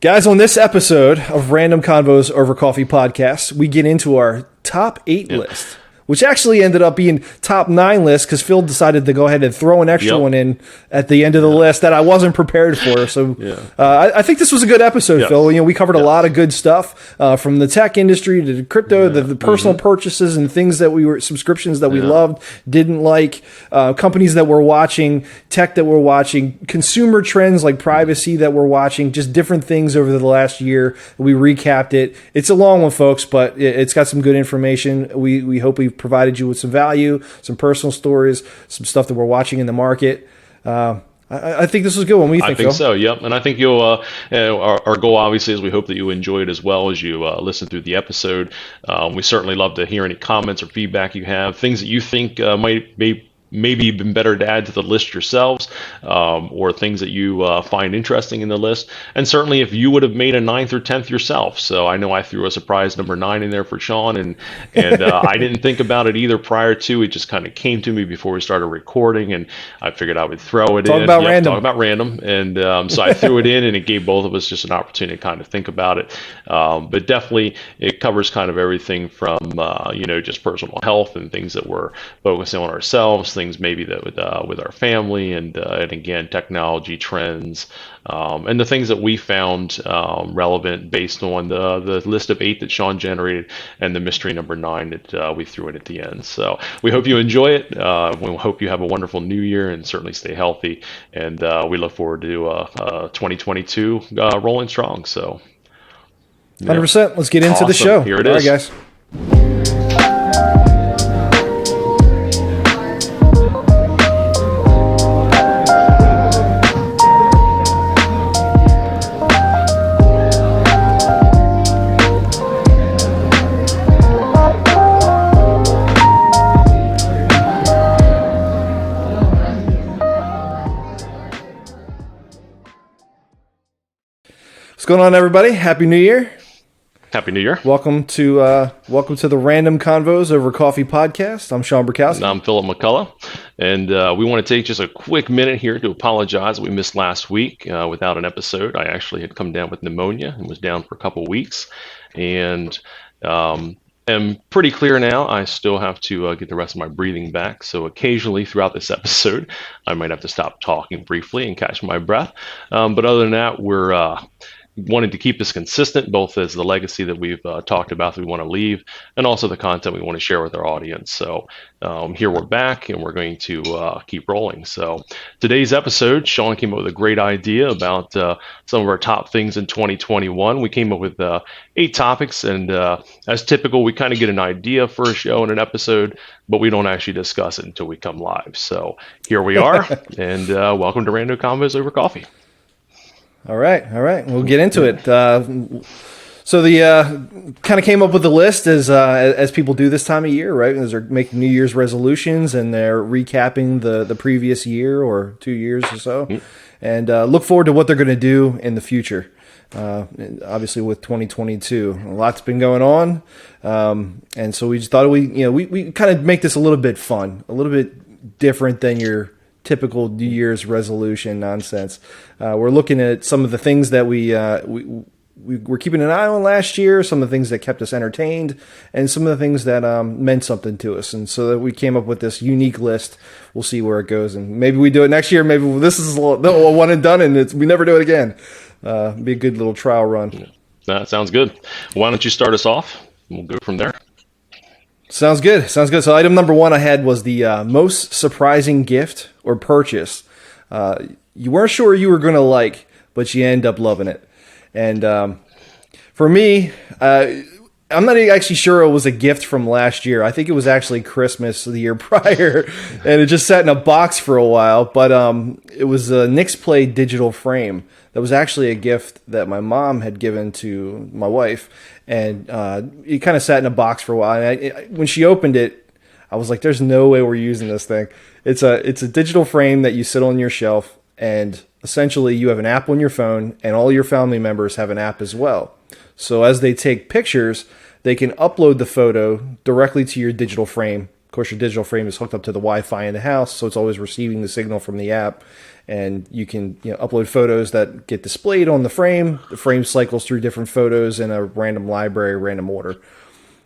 Guys, on this episode of Random Convos Over Coffee podcast, we get into our top 8 list, which actually ended up being top 9 list because Phil decided to go ahead and throw an extra one in at the end of the list that I wasn't prepared for. So I think this was a good episode, Phil. You know, we covered a lot of good stuff from the tech industry to the crypto, the personal purchases and things that we were subscriptions that we loved, didn't like, companies that we're watching, tech that we're watching, consumer trends like privacy that we're watching, just different things over the last year. We recapped it. It's a long one, folks, but it's got some good information. We hope we've provided you with some value, some personal stories, some stuff that we're watching in the market. I think this was a good one. What do you think, I think Phil? so, yep. And I think you'll, our goal obviously is we hope that you enjoy it as well as you listen through the episode. We certainly love to hear any comments or feedback you have, things that you think might be maybe been better to add to the list yourselves, or things that you find interesting in the list. And certainly if you would have made a 9th or 10th yourself. So I know I threw a surprise number 9 in there for Shaun, and I didn't think about it either prior to. It just kind of came to me before we started recording, and I figured I would throw it in. Talk about random. And so I threw it in, and it gave both of us just an opportunity to kind of think about it. But definitely it covers kind of everything from, just personal health and things that we're focusing on ourselves, things maybe that with our family, and again, technology trends, and the things that we found relevant based on the list of 8 that Shaun generated and the mystery number 9 that we threw in at the end. So we hope you enjoy it. We hope you have a wonderful new year and certainly stay healthy. And we look forward to 2022 rolling strong. So 100%. Let's get into the show. Here it is. All right, guys. What's going on, everybody? Happy New Year. Happy New Year. Welcome to the Random Convos Over Coffee podcast. I'm Shaun Burkowski. And I'm Philip McCullough. And we want to take just a quick minute here to apologize. We missed last week without an episode. I actually had come down with pneumonia and was down for a couple weeks. And am pretty clear now. I still have to get the rest of my breathing back. So occasionally throughout this episode, I might have to stop talking briefly and catch my breath. But other than that, we're wanted to keep this consistent, both as the legacy that we've talked about that we want to leave, and also the content we want to share with our audience. So here we're back, and we're going to keep rolling. So today's episode, Shaun came up with a great idea about some of our top things in 2021. We came up with 8 topics, and as typical, we kind of get an idea for a show and an episode, but we don't actually discuss it until we come live. So here we are, and welcome to Random Convos Over Coffee. All right. We'll get into it. So the kind of came up with the list as people do this time of year, right? As they're making New Year's resolutions and they're recapping the previous year or 2 years or so, and look forward to what they're going to do in the future. Obviously, with 2022, a lot's been going on, and so we just thought we kind of make this a little bit fun, a little bit different than your typical New Year's resolution nonsense. We're looking at some of the things that we were keeping an eye on last year, some of the things that kept us entertained, and some of the things that meant something to us. And so that we came up with this unique list. We'll see where it goes, and maybe we do it next year. Maybe this is a one and done, and we never do it again. Be a good little trial run. That sounds good. Why don't you start us off? We'll go from there. Sounds good. So item number 1 I had was the most surprising gift or purchase you weren't sure you were going to like, but you end up loving it. And for me, I'm not actually sure it was a gift from last year. I think it was actually Christmas the year prior, and it just sat in a box for a while. But it was a Knicks Play digital frame that was actually a gift that my mom had given to my wife, and it kind of sat in a box for a while. And when she opened it, I was like, "There's no way we're using this thing." It's a digital frame that you sit on your shelf, and essentially you have an app on your phone, and all your family members have an app as well. So as they take pictures, they can upload the photo directly to your digital frame, Of course, your digital frame is hooked up to the Wi-Fi in the house, so it's always receiving the signal from the app. And you can upload photos that get displayed on the frame. The frame cycles through different photos in a random library, random order.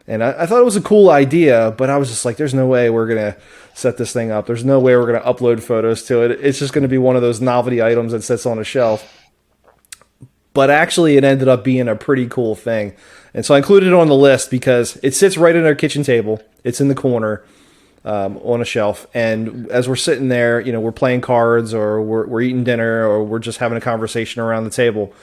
And I thought it was a cool idea, but I was just like, there's no way we're going to set this thing up. There's no way we're going to upload photos to it. It's just going to be one of those novelty items that sits on a shelf. But actually, it ended up being a pretty cool thing. And so I included it on the list because it sits right in our kitchen table. It's in the corner on a shelf. And as we're sitting there, we're playing cards or we're eating dinner or we're just having a conversation around the table.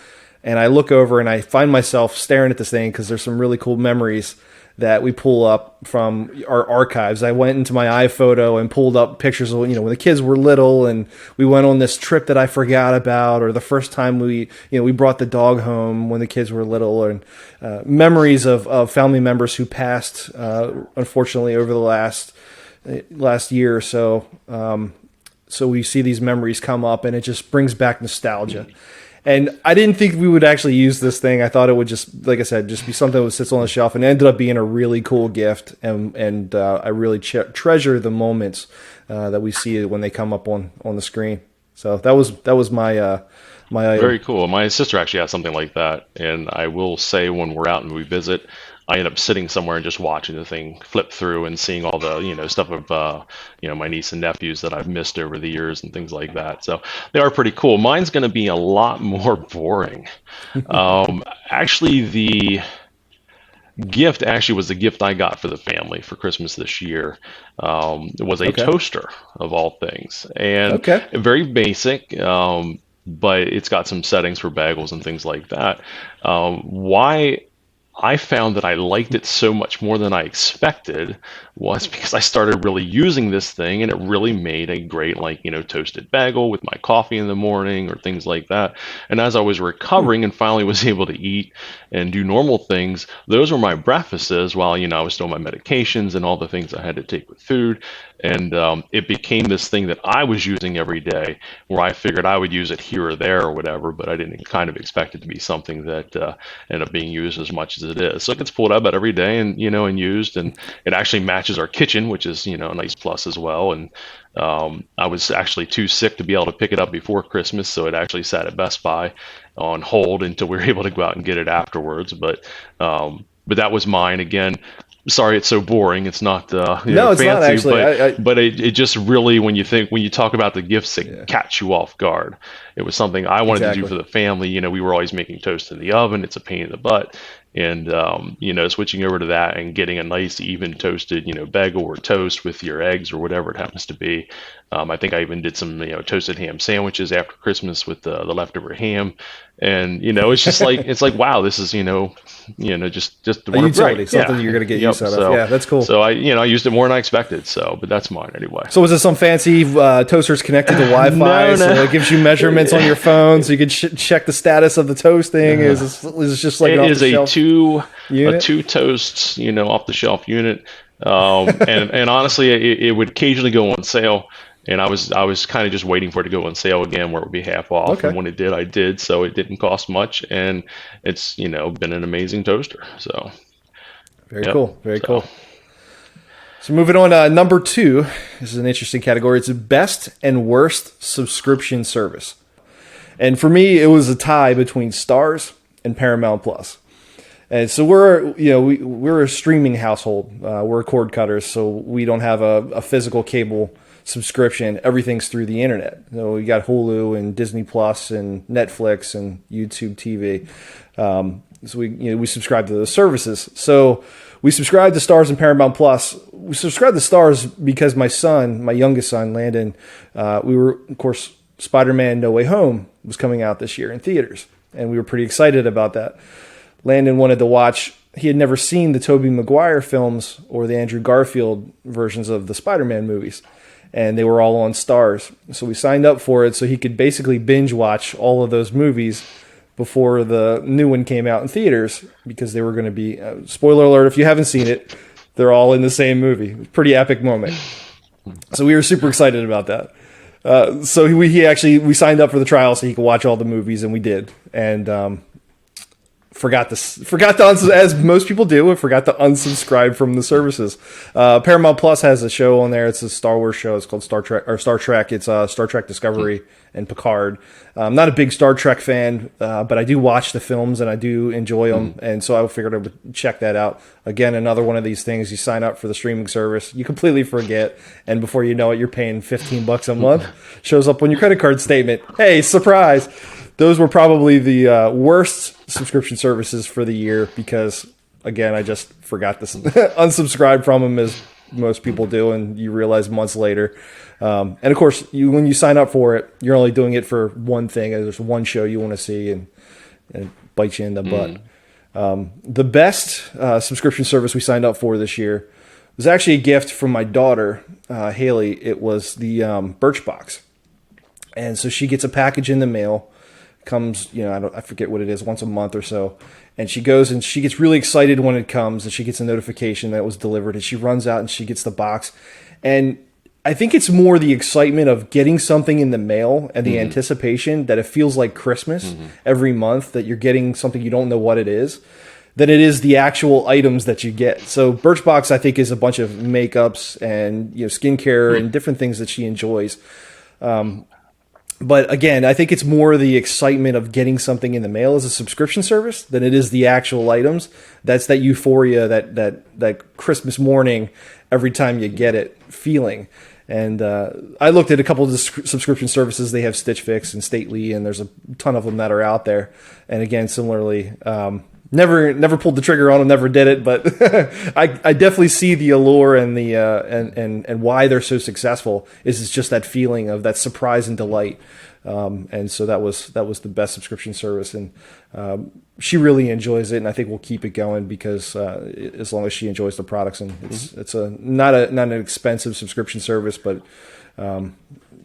And I look over and I find myself staring at this thing because there's some really cool memories that we pull up from our archives. I went into my iPhoto and pulled up pictures of, when the kids were little and we went on this trip that I forgot about, or the first time we brought the dog home when the kids were little, and memories of family members who passed, unfortunately, over the last year or so. So we see these memories come up and it just brings back nostalgia. And I didn't think we would actually use this thing. I thought it would just, like I said, just be something that sits on the shelf, and it ended up being a really cool gift. And I really treasure the moments that we see when they come up on the screen. So that was my item. Very cool. My sister actually has something like that, and I will say when we're out and we visit, I end up sitting somewhere and just watching the thing flip through and seeing all the stuff of my niece and nephews that I've missed over the years and things like that. So they are pretty cool. Mine's going to be a lot more boring. Actually, the gift was the gift I got for the family for Christmas this year. It was a toaster of all things, and very basic. But it's got some settings for bagels and things like that. Why I found that I liked it so much more than I expected was because I started really using this thing, and it really made a great, toasted bagel with my coffee in the morning or things like that. And as I was recovering and finally was able to eat and do normal things, those were my breakfasts while, I was still on my medications and all the things I had to take with food. And it became this thing that I was using every day, where I figured I would use it here or there or whatever, but I didn't kind of expect it to be something that ended up being used as much as it is. So it gets pulled out about every day and used, and it actually matches our kitchen, which is a nice plus as well. And I was actually too sick to be able to pick it up before Christmas, so it actually sat at Best Buy on hold until we were able to go out and get it afterwards. But that was mine again. Sorry, it's so boring. It's not no, it's fancy, not actually. But it just really, when you talk about the gifts that catch you off guard, it was something I wanted to do for the family. We were always making toast in the oven. It's a pain in the butt. And, switching over to that and getting a nice, even toasted, bagel or toast with your eggs or whatever it happens to be. I think I even did some, toasted ham sandwiches after Christmas with the leftover ham. And, it's just it's like, wow, this is, just a utility, something you're going to get use out of. Yeah, that's cool. So I used it more than I expected. But that's mine anyway. So was it some fancy toasters connected to Wi-Fi? No. So it gives you measurements on your phone so you can check the status of the toasting? Is this just like it an is a unit? two toasts, off the shelf unit. And honestly, it would occasionally go on sale. And I was kind of just waiting for it to go on sale again, where it would be half off. Okay. And when it did, I did. So it didn't cost much, and it's been an amazing toaster. So very cool, very cool. So moving on to number 2, this is an interesting category. It's the best and worst subscription service, and for me, it was a tie between Starz and Paramount Plus. And so we're a streaming household. We're cord cutters, so we don't have a physical cable subscription. Everything's through the internet. So we got Hulu and Disney Plus and Netflix and YouTube TV. So we subscribe to those services. So we subscribe to Starz and Paramount Plus. We subscribed to Starz because my youngest son, Landon, we were, of course, Spider-Man No Way Home was coming out this year in theaters, and we were pretty excited about that. Landon wanted to watch. He had never seen the Tobey Maguire films or the Andrew Garfield versions of the Spider-Man movies, and they were all on Starz. So we signed up for it so he could basically binge watch all of those movies before the new one came out in theaters, because they were going to be, spoiler alert, if you haven't seen it, they're all in the same movie. Pretty epic moment. So we were super excited about that. So we signed up for the trial so he could watch all the movies, and we did. And forgot to as most people do, I forgot to unsubscribe from the services. Paramount Plus has a show on there. It's a Star Wars show. It's called Star Trek. It's Star Trek Discovery and Picard. I'm not a big Star Trek fan, but I do watch the films and I do enjoy them, and so I figured I would check that out. Again, another one of these things. You sign up for the streaming service, you completely forget, and before you know it, you're paying $15 a month. Shows up on your credit card statement. Hey, surprise! Those were probably the worst subscription services for the year because, again, I just forgot to unsubscribe from them as most people do, and you realize months later. And of course, when you sign up for it, you're only doing it for one thing. And there's one show you want to see, and it bites you in the butt. The best subscription service we signed up for this year was actually a gift from my daughter, Haley. It was the Birchbox. And so she gets a package in the mail. Comes, I forget what it is, once a month or so, and she goes and she gets really excited when it comes, and she gets a notification that it was delivered, and she runs out and she gets the box. And I think it's more the excitement of getting something in the mail and the anticipation that it feels like Christmas every month, that you're getting something you don't know what it is, than it is the actual items that you get. So Birchbox, I think, is a bunch of makeups and skincare and different things that she enjoys. But again, I think it's more the excitement of getting something in the mail as a subscription service than it is the actual items. That's that euphoria, that Christmas morning, every time you get it feeling. And I looked at a couple of the subscription services. They have Stitch Fix and Stately, and there's a ton of them that are out there. And again, similarly, never pulled the trigger on them, never did it, but I definitely see the allure and the and why they're so successful is it's just that feeling of that surprise and delight. And so that was the best subscription service, and she really enjoys it, and I think we'll keep it going because as long as she enjoys the products, and it's not an expensive subscription service, but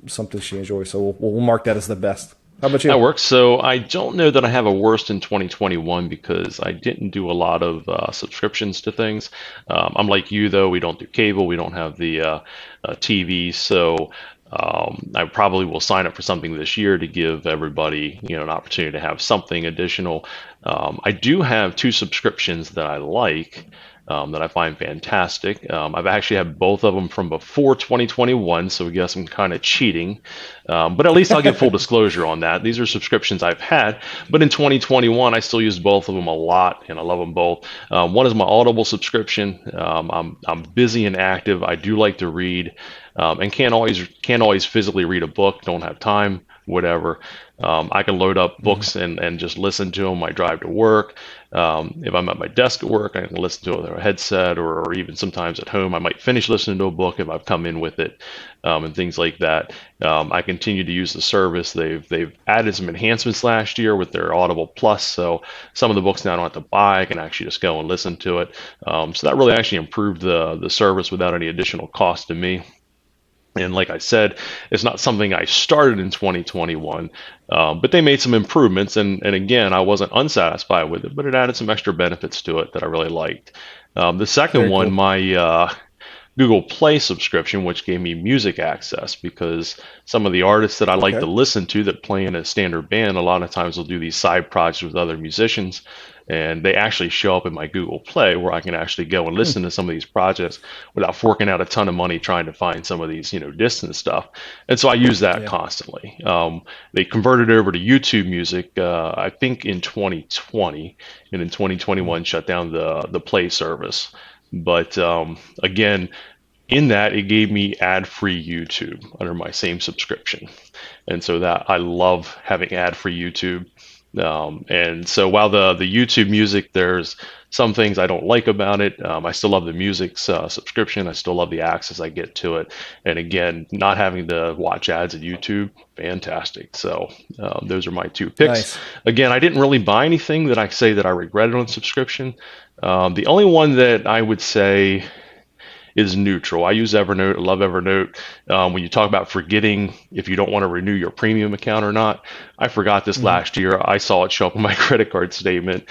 something she enjoys. So we'll mark that as the best. How about you? That works. So I don't know that I have a worst in 2021 because I didn't do a lot of subscriptions to things. I'm like you, though. We don't do cable. We don't have the TV. So I probably will sign up for something this year to give everybody, an opportunity to have something additional. I do have two subscriptions that I like. That I find fantastic. I've actually had both of them from before 2021, so I guess I'm kind of cheating. But at least I'll give full disclosure on that. These are subscriptions I've had, but in 2021, I still used both of them a lot, and I love them both. One is my Audible subscription. I'm busy and active. I do like to read, and can't always physically read a book. Don't have time. Whatever. I can load up books and just listen to them. I drive to work. If I'm at my desk at work, I can listen to it with a headset, or even sometimes at home, I might finish listening to a book if I've come in with it, and things like that. I continue to use the service. They've added some enhancements last year with their Audible Plus, so some of the books now I don't have to buy. I can actually just go and listen to it. So that really actually improved the service without any additional cost to me. And like I said, it's not something I started in 2021, but they made some improvements. And again, I wasn't unsatisfied with it, but it added some extra benefits to it that I really liked. The second Very one, cool. my Google Play subscription, which gave me music access, because some of the artists that I like to Okay. listen to that play in a standard band, a lot of times will do these side projects with other musicians, and they actually show up in my Google Play where I can actually go and listen to some of these projects without forking out a ton of money trying to find some of these, distant stuff. And so I use that Yeah. constantly. They converted over to YouTube Music, I think in 2020, and in 2021 shut down the Play service. But again, in that it gave me ad-free YouTube under my same subscription, and so that I love having ad-free YouTube. And so while the YouTube Music, there's some things I don't like about it. I still love the music subscription. I still love the access I get to it. And again, not having to watch ads at YouTube, fantastic. So those are my two picks. Nice. Again, I didn't really buy anything that I say that I regretted on subscription. The only one that I would say is neutral. I use Evernote. I love Evernote. When you talk about forgetting if you don't want to renew your premium account or not, I forgot this Hmm. last year. I saw it show up in my credit card statement.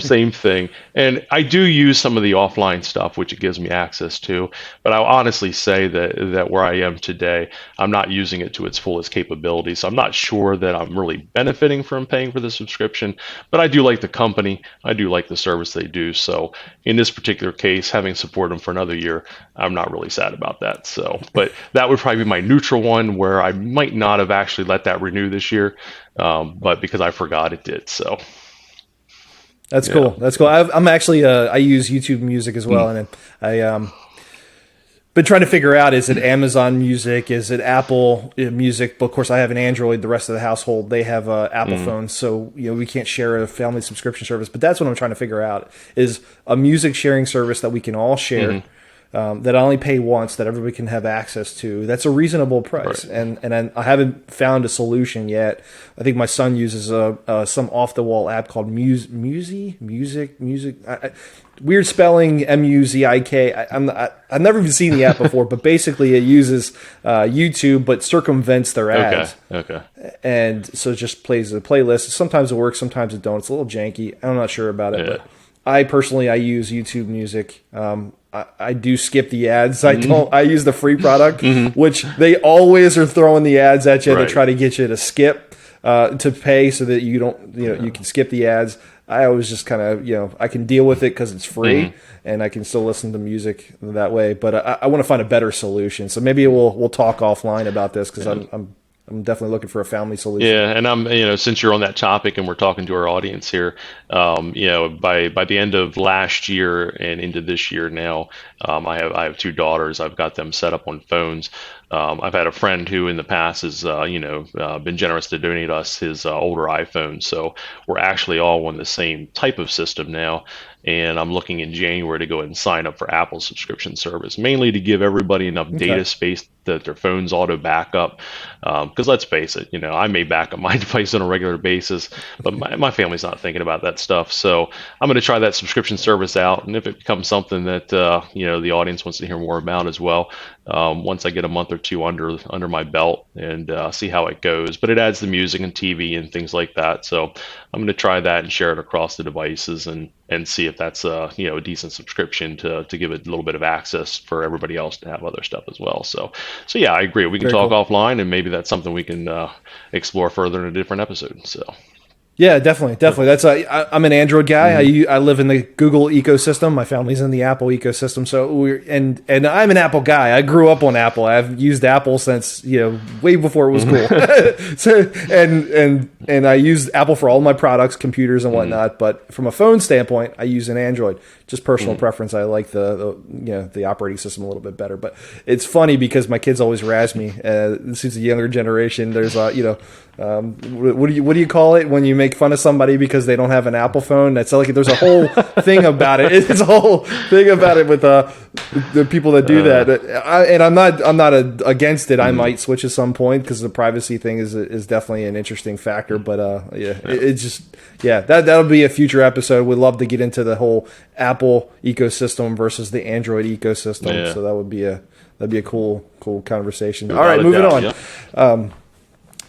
Same thing. And I do use some of the offline stuff, which it gives me access to. But I'll honestly say that where I am today, I'm not using it to its fullest capability. So I'm not sure that I'm really benefiting from paying for the subscription. But I do like the company. I do like the service they do. So in this particular case, having supported them for another year, I'm not really sad about that. So, but that would probably be my neutral one where I might not have actually let that renew this year, but because I forgot it did. So, That's yeah. cool. That's cool. I'm actually I use YouTube Music as well, Mm, and I been trying to figure out, is it Amazon Music, is it Apple Music? But of course, I have an Android. The rest of the household, they have Apple mm, phones, so we can't share a family subscription service. But that's what I'm trying to figure out, is a music sharing service that we can all share, mm, that I only pay once, that everybody can have access to. That's a reasonable price, right. and I haven't found a solution yet. I think my son uses some off the wall app called Music. Weird spelling, Muzik. I've never even seen the app before, but basically it uses YouTube but circumvents their Okay. ads, Okay. and so it just plays a playlist. Sometimes it works, sometimes it don't. It's a little janky. I'm not sure about it, Yeah. but I personally, I use YouTube Music. I do skip the ads. I Hmm. don't. I use the free product, Hmm. which they always are throwing the ads at you to Right. try to get you to skip, to pay so that you don't. You can skip the ads. I always just kind of, I can deal with it because it's free Hmm. and I can still listen to music that way. But I want to find a better solution. So maybe we'll talk offline about this, because I'm definitely looking for a family solution. Yeah, and since you're on that topic and we're talking to our audience here, by the end of last year and into this year now, I have two daughters. I've got them set up on phones. I've had a friend who in the past has been generous to donate us his older iPhone, so we're actually all on the same type of system now. And I'm looking in January to go ahead and sign up for Apple's subscription service, mainly to give everybody enough Okay. data space that their phones auto backup. Because let's face it, I may back up my device on a regular basis, but my family's not thinking about that stuff. So I'm going to try that subscription service out, and if it becomes something that the audience wants to hear more about as well, once I get a month or two under my belt and see how it goes. But it adds the music and TV and things like that. So I'm going to try that and share it across the devices and see if that's a decent subscription to give it a little bit of access for everybody else to have other stuff as well. So yeah, I agree. We can Very talk cool. offline, and maybe that's something we can explore further in a different episode. So Yeah, definitely, definitely. I'm an Android guy. hmm I live in the Google ecosystem. My family's in the Apple ecosystem. So and I'm an Apple guy. I grew up on Apple. I've used Apple since way before it was cool. hmm So and I use Apple for all my products, computers and hmm whatnot. But from a phone standpoint, I use an Android. Just personal hmm preference. I like the operating system a little bit better. But it's funny because my kids always razz me. This is a younger generation. There's what do you call it when you make fun of somebody because they don't have an Apple phone? That's like there's a whole thing about it. It's a whole thing about it with the people that do that. And I'm not against it. I hmm might switch at some point because the privacy thing is definitely an interesting factor. But yeah, it's just that'll be a future episode. We'd love to get into the whole Apple ecosystem versus the Android ecosystem. yeah, So that'd be a cool conversation. All without right, a moving doubt. on. Yep.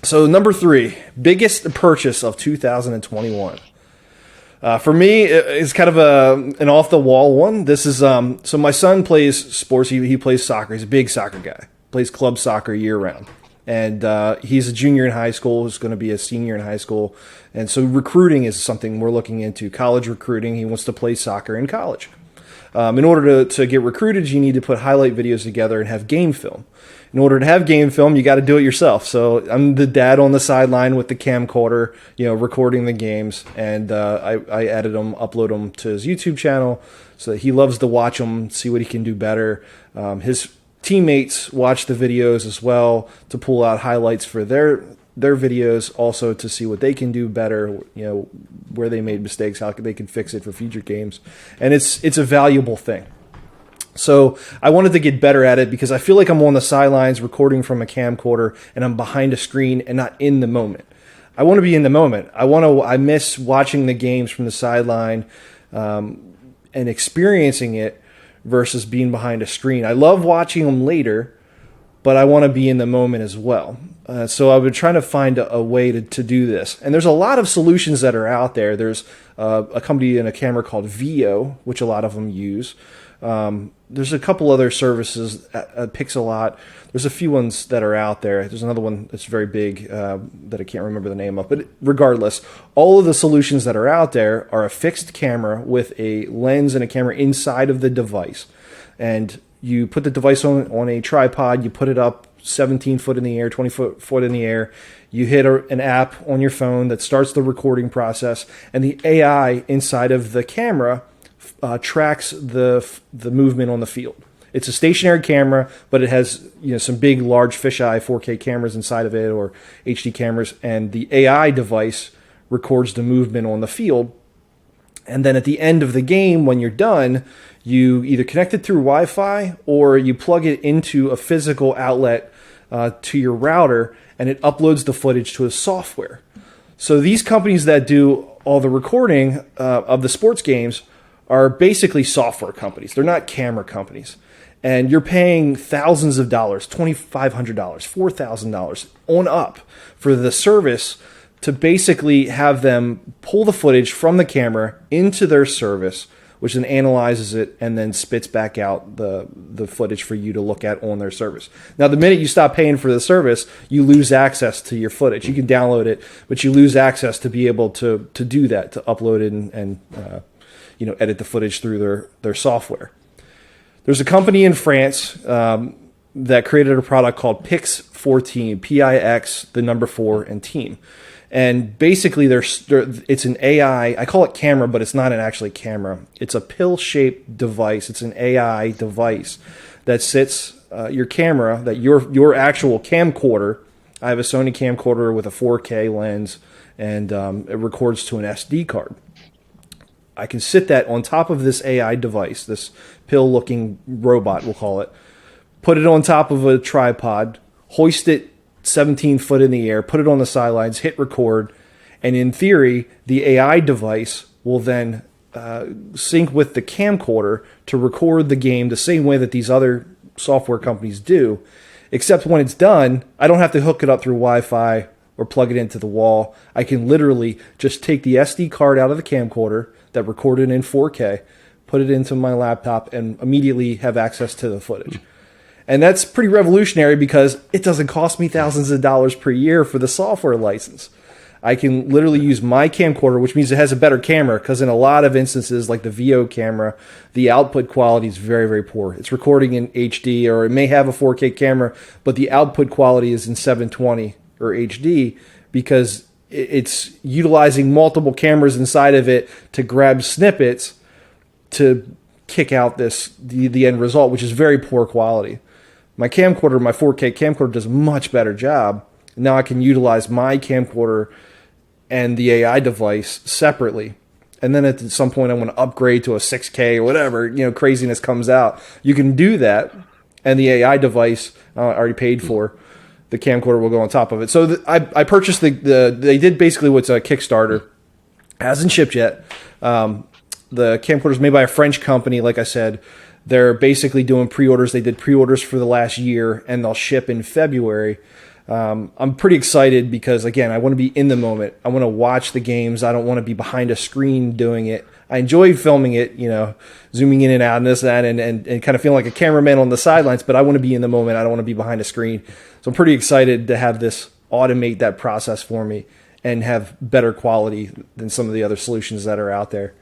So number 3, biggest purchase of 2021. For me, it's kind of an off the wall one. This is so my son plays sports. He plays soccer. He's a big soccer guy. Plays club soccer year round, and he's a junior in high school. He's going to be a senior in high school, and so recruiting is something we're looking into. College recruiting. He wants to play soccer in college. In order to get recruited, you need to put highlight videos together and have game film. In order to have game film, you got to do it yourself. So I'm the dad on the sideline with the camcorder, recording the games, and I edit them, upload them to his YouTube channel. So he loves to watch them, see what he can do better. His teammates watch the videos as well to pull out highlights for their videos, also to see what they can do better, where they made mistakes, how they can fix it for future games. And it's a valuable thing. So I wanted to get better at it because I feel like I'm on the sidelines recording from a camcorder and I'm behind a screen and not in the moment. I want to be in the moment. I miss watching the games from the sideline, and experiencing it versus being behind a screen. I love watching them later, but I want to be in the moment as well. So I've been trying to find a way to do this. And there's a lot of solutions that are out there. There's a company and a camera called Veo, which a lot of them use. There's a couple other services, Pixelot. There's a few ones that are out there. There's another one that's very big that I can't remember the name of. But regardless, all of the solutions that are out there are a fixed camera with a lens and a camera inside of the device. And you put the device on a tripod, you put it up 17 foot in the air, 20 foot in the air. You hit an app on your phone that starts the recording process, and the AI inside of the camera tracks the movement on the field. It's a stationary camera, but it has some big, large fisheye 4K cameras inside of it, or HD cameras, and the AI device records the movement on the field. And then at the end of the game, when you're done, you either connect it through Wi-Fi or you plug it into a physical outlet to your router, and it uploads the footage to a software. So these companies that do all the recording of the sports games are basically software companies. They're not camera companies. And you're paying thousands of dollars, $2,500, $4,000 on up for the service to basically have them pull the footage from the camera into their service, which then analyzes it and then spits back out the footage for you to look at on their service. Now, the minute you stop paying for the service, you lose access to your footage. You can download it, but you lose access to be able to do that, to upload it and edit the footage through their software. There's a company in France that created a product called Pix4Team, Pix, the number 4, and team. And basically, it's an AI. I call it camera, but it's not actually camera. It's a pill-shaped device. It's an AI device that sits your camera, that your actual camcorder. I have a Sony camcorder with a 4K lens, and it records to an SD card. I can sit that on top of this AI device, this pill-looking robot, we'll call it, put it on top of a tripod, hoist it 17 foot in the air, put it on the sidelines, hit record, and in theory, the AI device will then sync with the camcorder to record the game the same way that these other software companies do, except when it's done, I don't have to hook it up through Wi-Fi or plug it into the wall. I can literally just take the SD card out of the camcorder that recorded in 4K, put it into my laptop, and immediately have access to the footage. And that's pretty revolutionary because it doesn't cost me thousands of dollars per year for the software license. I can literally use my camcorder, which means it has a better camera, because in a lot of instances, like the Veo camera, the output quality is very, very poor. It's recording in HD, or it may have a 4K camera, but the output quality is in 720 or HD because it's utilizing multiple cameras inside of it to grab snippets to kick out the end result, which is very poor quality. My camcorder, my 4K camcorder, does a much better job. Now I can utilize my camcorder and the AI device separately. And then at some point I want to upgrade to a 6K or whatever, craziness comes out. You can do that, and the AI device I already paid for. The camcorder will go on top of it. So I purchased they did basically what's a Kickstarter. Hasn't shipped yet. The camcorder is made by a French company, like I said. They're basically doing pre-orders. They did pre-orders for the last year, and they'll ship in February. I'm pretty excited because, again, I want to be in the moment. I want to watch the games. I don't want to be behind a screen doing it. I enjoy filming it, zooming in and out and this, that, and kind of feeling like a cameraman on the sidelines, but I want to be in the moment. I don't want to be behind a screen. So I'm pretty excited to have this automate that process for me and have better quality than some of the other solutions that are out there.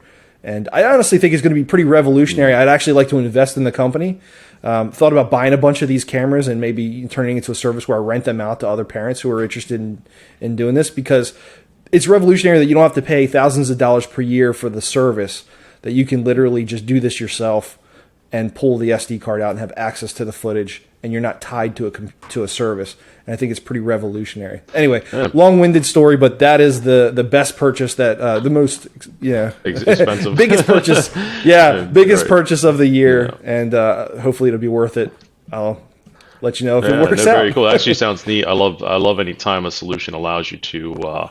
And I honestly think it's going to be pretty revolutionary. I'd actually like to invest in the company. Thought about buying a bunch of these cameras and maybe turning it into a service where I rent them out to other parents who are interested in doing this, because it's revolutionary that you don't have to pay thousands of dollars per year for the service, that you can literally just do this yourself and pull the SD card out and have access to the footage, and you're not tied to a service. And I think it's pretty revolutionary. Anyway, long-winded story, but that is the best purchase that the most expensive biggest purchase, biggest purchase of the year, and hopefully it'll be worth it. I'll let you know if it works out. Very cool. It actually sounds neat. I love any time a solution allows you to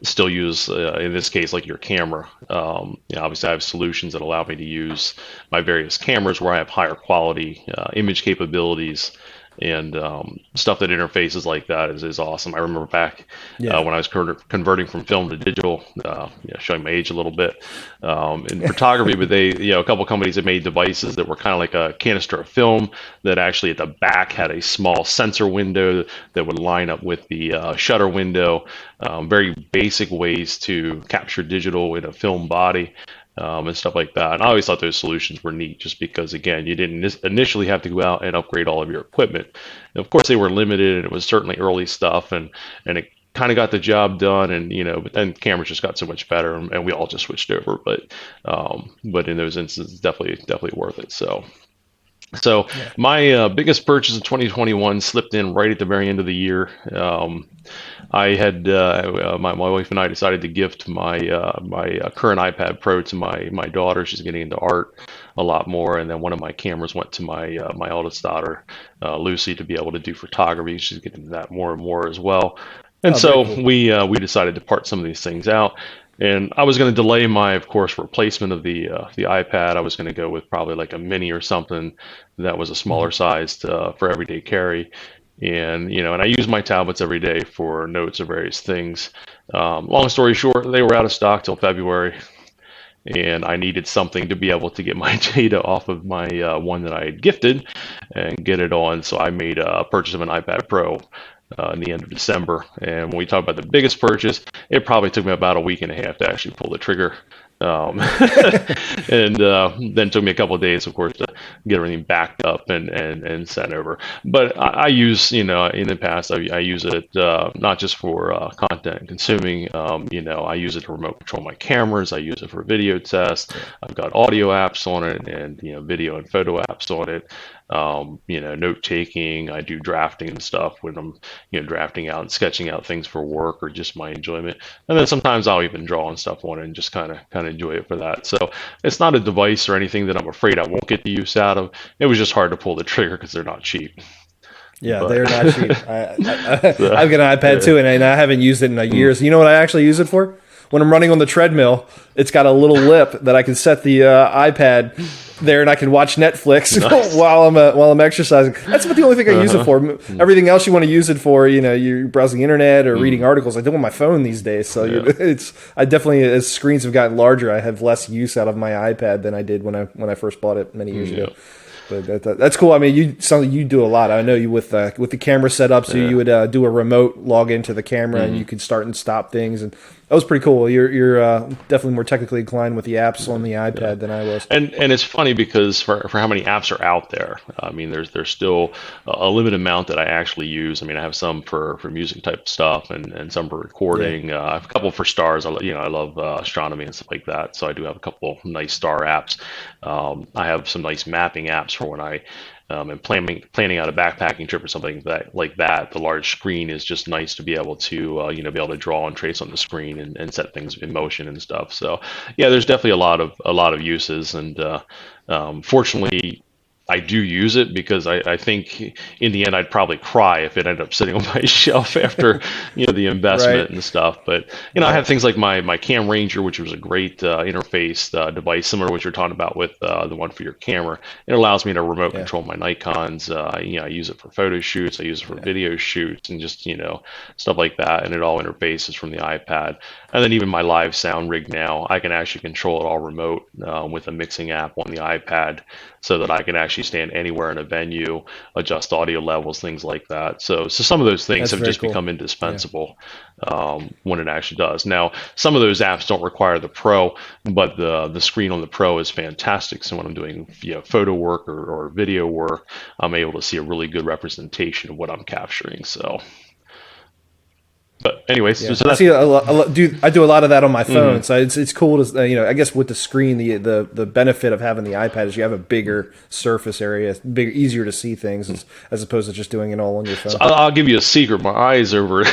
still use, in this case, like your camera. Obviously, I have solutions that allow me to use my various cameras where I have higher quality image capabilities and stuff that interfaces like that is awesome. I remember back Yeah. when I was converting from film to digital, showing my age a little bit in photography, but a couple companies have made devices that were kind of like a canister of film that actually at the back had a small sensor window that would line up with the shutter window. Very basic ways to capture digital in a film body and stuff like that. And I always thought those solutions were neat just because, again, you didn't initially have to go out and upgrade all of your equipment. And of course, they were limited, and it was certainly early stuff, and it kind of got the job done. And but then cameras just got so much better, and we all just switched over. But in those instances, definitely worth it. So Yeah. my biggest purchase in 2021 slipped in right at the very end of the year. I had my wife and I decided to gift my current iPad Pro to my daughter. She's getting into art a lot more, and then one of my cameras went to my eldest daughter, Lucy, to be able to do photography. She's getting into that more and more as well. And Oh, very so cool. we decided to part some of these things out. And I was going to delay my, of course, replacement of the iPad. I was going to go with probably like a mini or something that was a smaller Mhm. sized for everyday carry. And I use my tablets every day for notes of various things. Long story short, they were out of stock till February, and I needed something to be able to get my data off of my one that I had gifted and get it on. So I made a purchase of an iPad Pro in the end of December. And when we talk about the biggest purchase, it probably took me about a week and a half to actually pull the trigger. Um, and then took me a couple of days, of course, to get everything backed up and sent over. But I use, in the past, I use it not just for content consuming. I use it to remote control my cameras. I use it for video tests. Yeah. I've got audio apps on it and video and photo apps on it. Note taking. I do drafting and stuff when I'm drafting out and sketching out things for work or just my enjoyment. And then sometimes I'll even draw and stuff on it and just kind of enjoy it for that. So it's not a device or anything that I'm afraid I won't get the use out of. It was just hard to pull the trigger because they're not cheap. Yeah, But they're not cheap. so, I've got an iPad yeah. too, and I haven't used it in years. You know what I actually use it for? When I'm running on the treadmill, it's got a little lip that I can set the iPad there, and I can watch Netflix Nice. while I'm exercising. That's about the only thing I use it for. Everything else you want to use it for, you're browsing the internet or reading articles. I do on my phone these days, so Yeah. I definitely, as screens have gotten larger, I have less use out of my iPad than I did when I first bought it many years ago. Yeah. But that's cool. I mean, something you do a lot. I know you with the camera setup, so you would do a remote log into the camera, and you could start and stop things, and that was pretty cool. You're definitely more technically inclined with the apps on the iPad than I was. And it's funny because for how many apps are out there, I mean, there's still a limited amount that I actually use. I mean, I have some for music type stuff and some for Yeah, recording. I have a couple for stars. I love astronomy and stuff like that. So I do have a couple nice star apps. I have some nice mapping apps for when I am planning out a backpacking trip or something like that. The large screen is just nice to be able to be able to draw and trace on the screen and set things in motion and stuff. So yeah, there's definitely a lot of uses, and fortunately, I do use it because I think in the end I'd probably cry if it ended up sitting on my shelf after the right, investment and stuff. But I right. have things like my Cam Ranger, which was a great interface device, similar to what you're talking about with the one for your camera. It allows me to remote Yeah, control my Nikons. I use it for photo shoots, I use it for yeah. video shoots, and just stuff like that. And it all interfaces from the iPad. And then even my live sound rig now, I can actually control it all remote with a mixing app on the iPad, so that I can actually stand anywhere in a venue, adjust audio levels, things like that. So some of those things That's have very just cool. become Yeah, indispensable when it actually does. Now, some of those apps don't require the Pro, but the screen on the Pro is fantastic. So when I'm doing photo work or video work, I'm able to see a really good representation of what I'm capturing. So, but anyways, yeah. so I that's see I do a lot of that on my phone, mhm, so it's cool to I guess with the screen, the benefit of having the iPad is you have a bigger surface area, bigger, easier to see things as opposed to just doing it all on your so phone. I'll give you a secret. My eyes over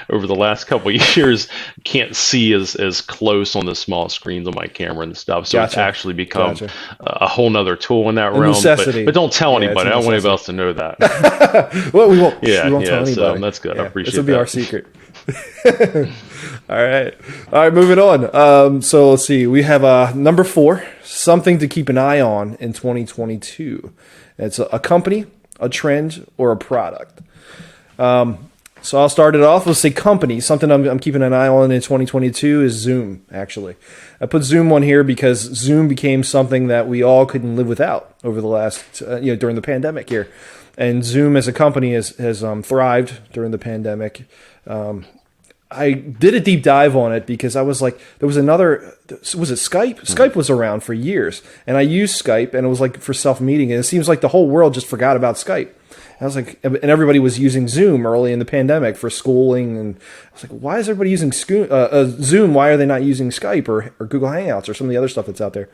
the last couple of years can't see as close on the small screens on my camera and stuff. So it's Gotcha, actually become gotcha. a whole nother tool in that A realm. But necessity. don't tell Yeah, it's anybody. a I don't want anybody necessity. else to know that. Well, we won't Yeah, tell so anybody. that's good. I Yeah, this will appreciate be our that. secret. All right. All right, moving on. So let's see. We have number 4, something to keep an eye on in 2022. It's a company, a trend, or a product. So I'll start it off. Let's say company. Something I'm keeping an eye on in 2022 is Zoom, actually. I put Zoom on here because Zoom became something that we all couldn't live without over the last, during the pandemic here. And Zoom as a company has thrived during the pandemic. I did a deep dive on it because I was like, was it Skype? Skype was around for years, and I used Skype, and it was like for self-meeting, and it seems like the whole world just forgot about Skype. I was like, and everybody was using Zoom early in the pandemic for schooling, and I was like, why is everybody using Zoom? Why are they not using Skype or Google Hangouts or some of the other stuff that's out there?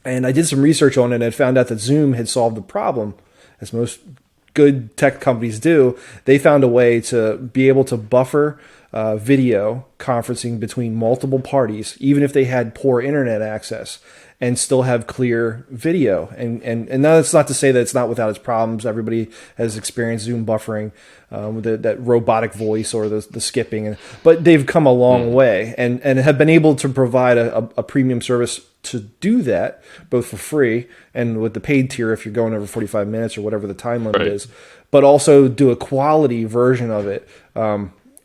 And I did some research on it and found out that Zoom had solved the problem, as most good tech companies do. They found a way to be able to buffer video conferencing between multiple parties, even if they had poor internet access, and still have clear video. And that's not to say that it's not without its problems. Everybody has experienced Zoom buffering, with that robotic voice or the skipping, but they've come a long way and have been able to provide a premium service to do that, both for free and with the paid tier if you're going over 45 minutes or whatever the time limit is, but also do a quality version of it,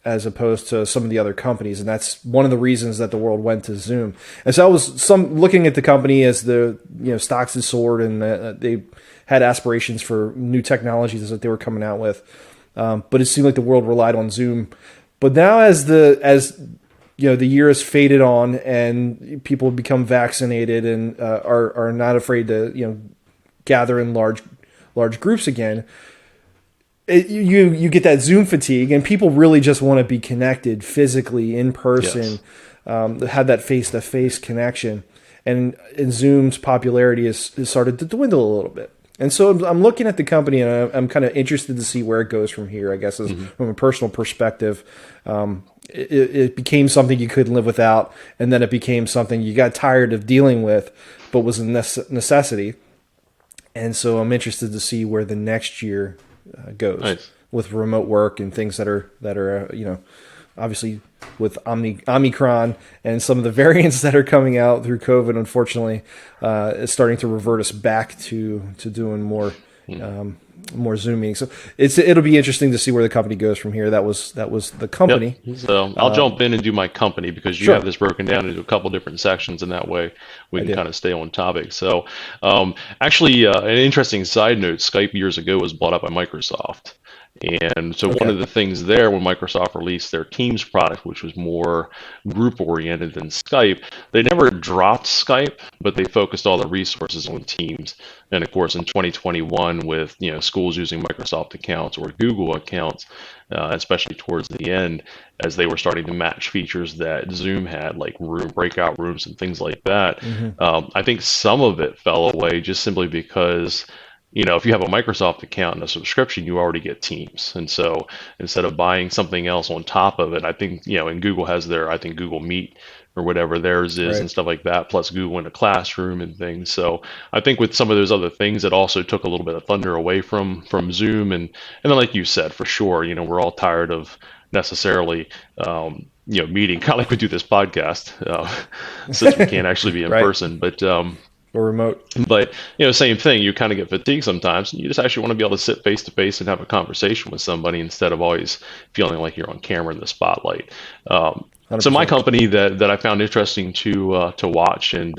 as opposed to some of the other companies. And that's one of the reasons that the world went to Zoom. And so I was looking at the company as the stocks had soared, and they had aspirations for new technologies that they were coming out with. But it seemed like the world relied on Zoom. But now as the year has faded on and people have become vaccinated and are not afraid to gather in large groups again, you get that Zoom fatigue, and people really just want to be connected physically in person, have that face-to-face connection, and Zoom's popularity has started to dwindle a little bit. And so I'm looking at the company, and I'm kind of interested to see where it goes from here. I guess from a personal perspective, it became something you couldn't live without, and then it became something you got tired of dealing with, but was a necessity. And so I'm interested to see where the next year goes with remote work and things that are obviously with Omicron and some of the variants that are coming out through COVID, unfortunately, is starting to revert us back to doing more Zoom meetings. So it'll be interesting to see where the company goes from here. That was the company. Yep. So I'll jump in and do my company, because you have this broken down into a couple different sections, and that way we can kind of stay on topic. So actually, an interesting side note, Skype years ago was bought up by Microsoft. And so one of the things there, when Microsoft released their Teams product, which was more group oriented than Skype, they never dropped Skype, but they focused all the resources on Teams. And of course, in 2021, with schools using Microsoft accounts or Google accounts, especially towards the end, as they were starting to match features that Zoom had, like breakout rooms and things like that, I think some of it fell away just simply because if you have a Microsoft account and a subscription, you already get Teams. And so instead of buying something else on top of it, I think, and Google has I think Google Meet or whatever theirs is and stuff like that, plus Google in a classroom and things. So I think with some of those other things, it also took a little bit of thunder away from Zoom. And then, like you said, for sure, we're all tired of necessarily, meeting, kind of like we do this podcast, since we can't actually be in person. But or remote. But same thing. You kind of get fatigued sometimes. You just actually want to be able to sit face to face and have a conversation with somebody instead of always feeling like you're on camera in the spotlight. So my company that I found interesting to watch and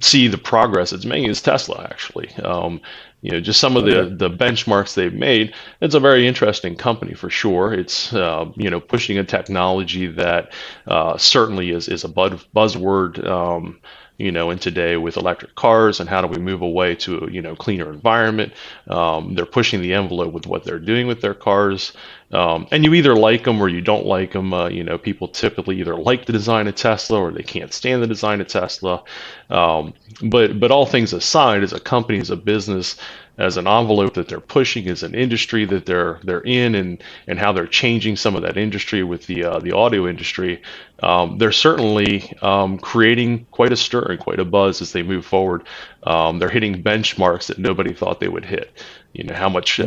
see the progress it's making is Tesla. Actually, just some of the benchmarks they've made. It's a very interesting company for sure. It's pushing a technology that certainly is a buzzword. In today with electric cars and how do we move away to a cleaner environment. They're pushing the envelope with what they're doing with their cars. And you either like them or you don't like them. People typically either like the design of Tesla or they can't stand the design of Tesla. But all things aside, as a company, as a business, as an envelope that they're pushing, as an industry that they're in, and how they're changing some of that industry with the audio industry. They're certainly creating quite a stir and quite a buzz as they move forward. They're hitting benchmarks that nobody thought they would hit. You know how much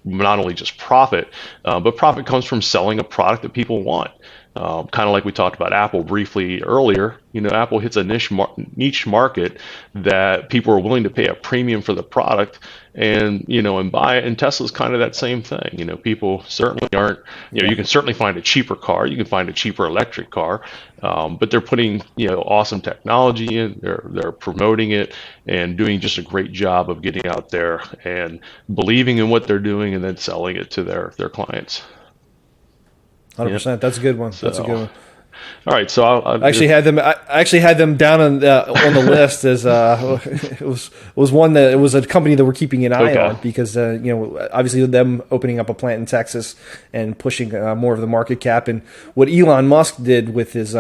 not only just profit, but profit comes from selling a product that people want. Kind of like we talked about Apple briefly earlier. You know, Apple hits a niche market that people are willing to pay a premium for the product, and and buy it. And Tesla's kind of that same thing. You know, people certainly aren't. You know, Yeah. you can certainly find a cheaper car. You can find a cheaper electric car, but they're putting awesome technology in. They're promoting it and doing just a great job of getting out there and believing in what they're doing, and then selling it to their clients. Yeah. 100%. That's a good one. That's a good So, one. all right. So I actually had them. I actually had them down on the list as it was one that it was a company that we're keeping an eye okay. on because obviously them opening up a plant in Texas and pushing more of the market cap, and what Elon Musk did with his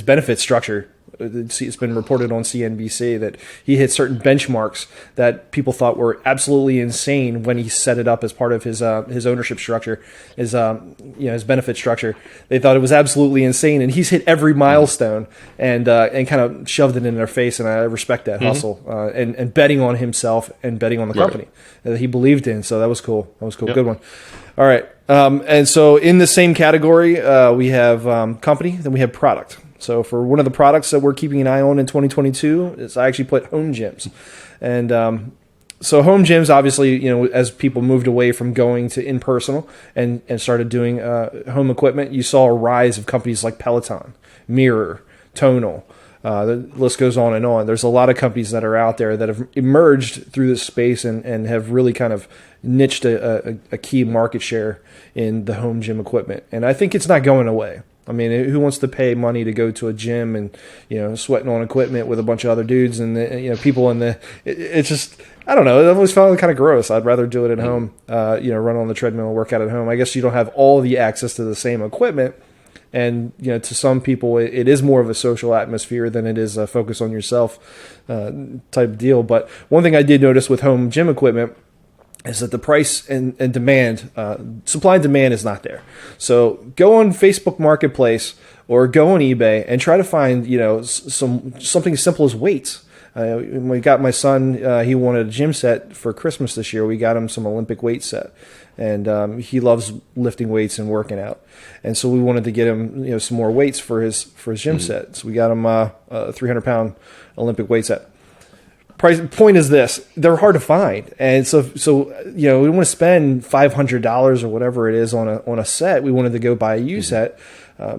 benefit structure. It's been reported on CNBC that he hit certain benchmarks that people thought were absolutely insane when he set it up as part of his ownership structure, his benefit structure. They thought it was absolutely insane, and he's hit every milestone and kind of shoved it in their face. And I respect that hustle and betting on himself and betting on the company that he believed in. So that was cool. That was cool. Yep. Good one. All right. And so in the same category, we have company, then we have product. So for one of the products that we're keeping an eye on in 2022 is I actually put home gyms. And so home gyms, obviously, as people moved away from going to in-personal and started doing home equipment, you saw a rise of companies like Peloton, Mirror, Tonal. The list goes on and on. There's a lot of companies that are out there that have emerged through this space and have really kind of niched a key market share in the home gym equipment. And I think it's not going away. I mean, who wants to pay money to go to a gym and sweating on equipment with a bunch of other dudes and people in the? It's just, I don't know. I always found it kind of gross. I'd rather do it at home. Run on the treadmill, work out at home. I guess you don't have all the access to the same equipment, and to some people it is more of a social atmosphere than it is a focus on yourself type deal. But one thing I did notice with home gym equipment is that the price and demand, supply and demand is not there. So go on Facebook Marketplace or go on eBay and try to find, something as simple as weights. When we got my son, he wanted a gym set for Christmas this year. We got him some Olympic weight set, and he loves lifting weights and working out. And so we wanted to get him, some more weights for his gym set. So we got him a 300-pound Olympic weight set. Point is this: they're hard to find, and so we want to spend $500 or whatever it is on a set. We wanted to go buy a used set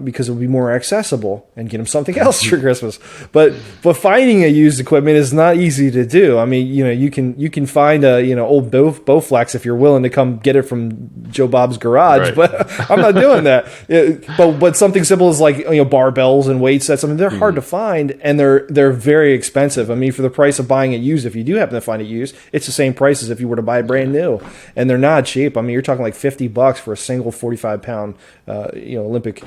because it would be more accessible and get them something else for Christmas. But finding a used equipment is not easy to do. I mean, you can find a old Bowflex if you're willing to come get it from Joe Bob's garage. Right. But I'm not doing that. But something simple as like barbells and weight sets. I mean, they're hard to find and they're very expensive. I mean, for the price of buying it used, if you do happen to find it used, it's the same price as if you were to buy it brand new, and they're not cheap. I mean, you're talking like $50 for a single 45-pound Olympic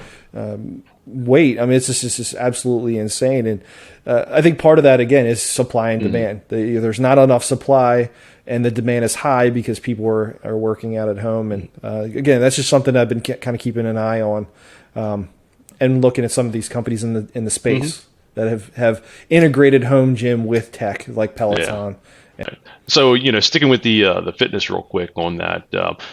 weight. I mean, it's just absolutely insane. And I think part of that again is supply and demand. There's not enough supply, and the demand is high because people are working out at home. And again, that's just something I've been kind of keeping an eye on, and looking at some of these companies in the space that have integrated home gym with tech like Peloton. Yeah. So, sticking with the fitness real quick on that,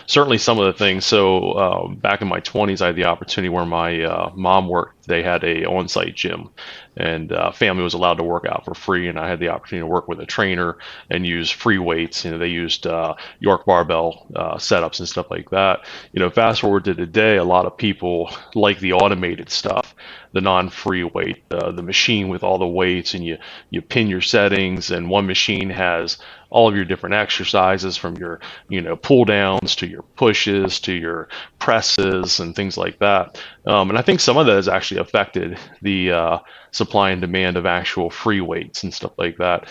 certainly some of the things. So, back in my 20s, I had the opportunity where my mom worked. They had a on-site gym, and family was allowed to work out for free. And I had the opportunity to work with a trainer and use free weights. They used York barbell setups and stuff like that. Fast forward to today, a lot of people like the automated stuff, the non-free weight, the machine with all the weights, and you pin your settings, and one machine has all of your different exercises from your pull downs to your pushes to your presses and things like that. And I think some of that has actually affected the supply and demand of actual free weights and stuff like that,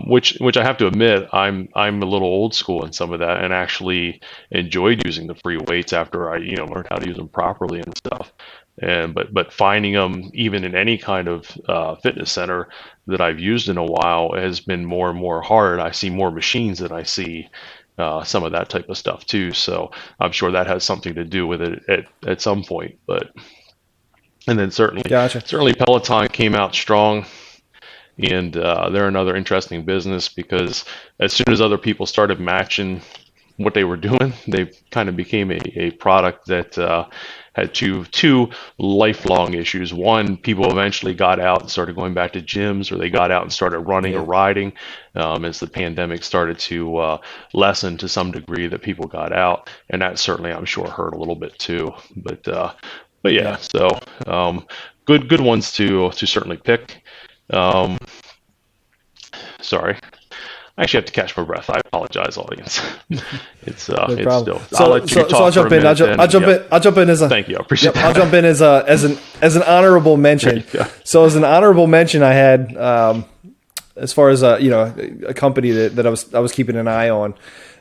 which I have to admit I'm a little old school in some of that, and actually enjoyed using the free weights after I learned how to use them properly and stuff. but finding them even in any kind of fitness center that I've used in a while has been more and more hard. I see more machines than I see some of that type of stuff too. So I'm sure that has something to do with it at some point. But and then Gotcha. certainly Peloton came out strong. And they're another interesting business because as soon as other people started matching what they were doing, they kind of became a product that had two lifelong issues. One, people eventually got out and started going back to gyms, or they got out and started running or Yeah. riding as the pandemic started to lessen to some degree that people got out, and that certainly, I'm sure, hurt a little bit too. But yeah, Yeah. so good ones to certainly pick. Um, Sorry. I actually have to catch my breath. I apologize, audience. No It's problem. still. I'll let you So I'll talk for jump a in. minute. I'll jump Yep. in. I'll jump in as a. Thank you. I appreciate Yep. I'll that. jump in as an honorable mention. Yeah. So as an honorable mention, I had as far as a company that I was keeping an eye on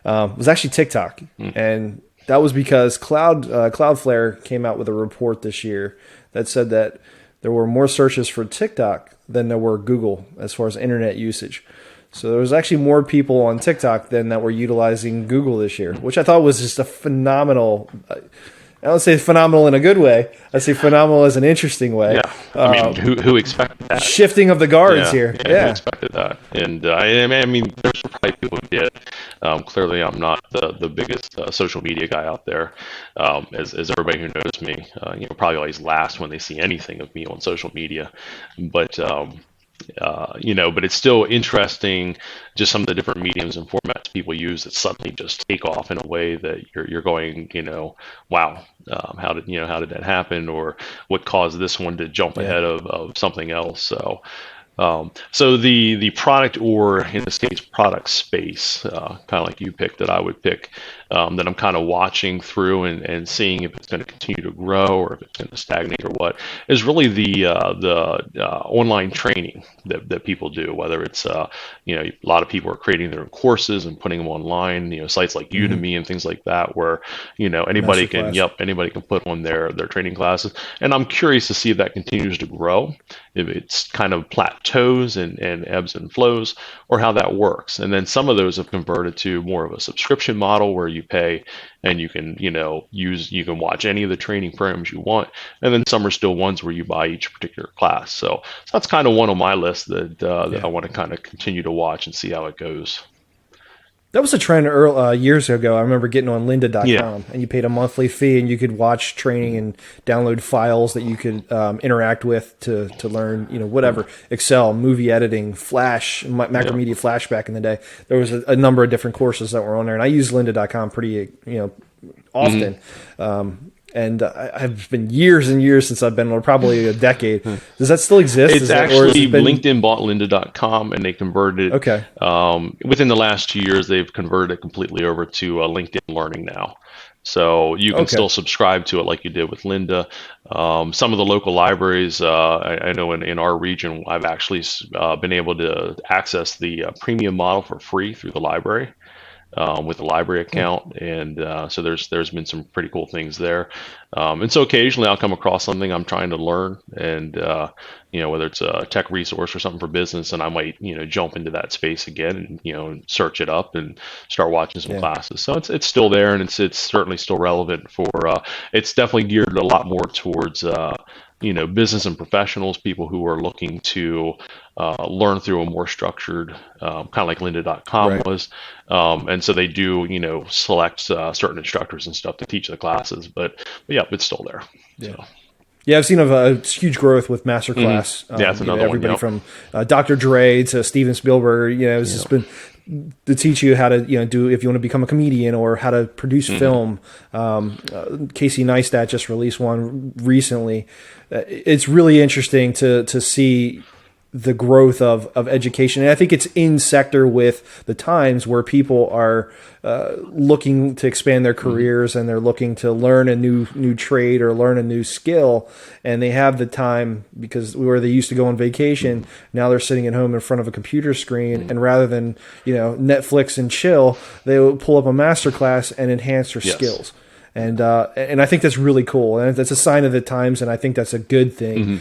was actually TikTok, and that was because Cloudflare came out with a report this year that said that there were more searches for TikTok than there were Google as far as internet usage. So there was actually more people on TikTok than that were utilizing Google this year, which I thought was just a phenomenal. I don't say phenomenal in a good way. I say phenomenal as an interesting way. Yeah. I mean, who expected that? Shifting of the guards here. Who Yeah. expected that? And I mean, there's probably people who did. Clearly, I'm not the biggest social media guy out there. As everybody who knows me, probably always laughs when they see anything of me on social media. But but it's still interesting, just some of the different mediums and formats people use that suddenly just take off in a way that you're going, wow, how did that happen, or what caused this one to jump Yeah. ahead of something else? So the product, or in this case, product space, kind of like you picked, that I would pick, that I'm kind of watching through and seeing if it's going to continue to grow or if it's going to stagnate or what, is really the online training that people do. Whether it's a lot of people are creating their own courses and putting them online. Sites like Udemy and things like that, where anybody can Masterclass. anybody can put on their training classes. And I'm curious to see if that continues to grow, if it's kind of plateaus and ebbs and flows, or how that works. And then some of those have converted to more of a subscription model where you pay and you can you can watch any of the training programs you want. And then some are still ones where you buy each particular class. So that's kind of one on my list that Yeah. I want to kind of continue to watch and see how it goes. That was a trend years ago. I remember getting on Yeah. lynda.com, and you paid a monthly fee and you could watch training and download files that you could interact with to learn, whatever, Excel, movie editing, Flash, Macromedia Flash back in the day. There was a number of different courses that were on there, and I use lynda.com pretty, often. And I've been years and years since I've been, or probably a decade. Does that still exist? It's LinkedIn bought lynda.com, and they converted it. Okay. Within the last 2 years, they've converted it completely over to LinkedIn Learning now. So you can still subscribe to it like you did with Lynda. Some of the local libraries, I know in our region, I've actually been able to access the premium model for free through the library. With the library account, and so there's been some pretty cool things there, and so occasionally I'll come across something I'm trying to learn, and whether it's a tech resource or something for business, and I might jump into that space again and search it up and start watching some classes. So it's still there, and it's certainly still relevant for. It's definitely geared a lot more towards business and professionals, people who are looking to learn through a more structured, kind of like lynda.com Right. was. And so they do, select certain instructors and stuff to teach the classes. But yeah, it's still there. Yeah. So. Yeah, I've seen a huge growth with Masterclass. Yeah, that's another one. Everybody from Dr. Dre to Steven Spielberg. It's just been to teach you how to do, if you want to become a comedian, or how to produce film. Casey Neistat just released one recently. It's really interesting to see the growth of education. And I think it's in sector with the times where people are looking to expand their careers, and they're looking to learn a new trade or learn a new skill, and they have the time, because where they used to go on vacation, now they're sitting at home in front of a computer screen, and rather than Netflix and chill, they will pull up a master class and enhance their skills. And I think that's really cool, and that's a sign of the times, and I think that's a good thing.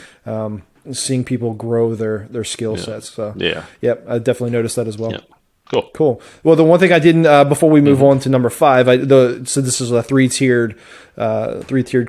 Seeing people grow their skill sets. So Yeah. yep, I definitely noticed that as well. Yeah. Cool. Cool. Well, the one thing I didn't before we move on to number 5, so this is a three-tiered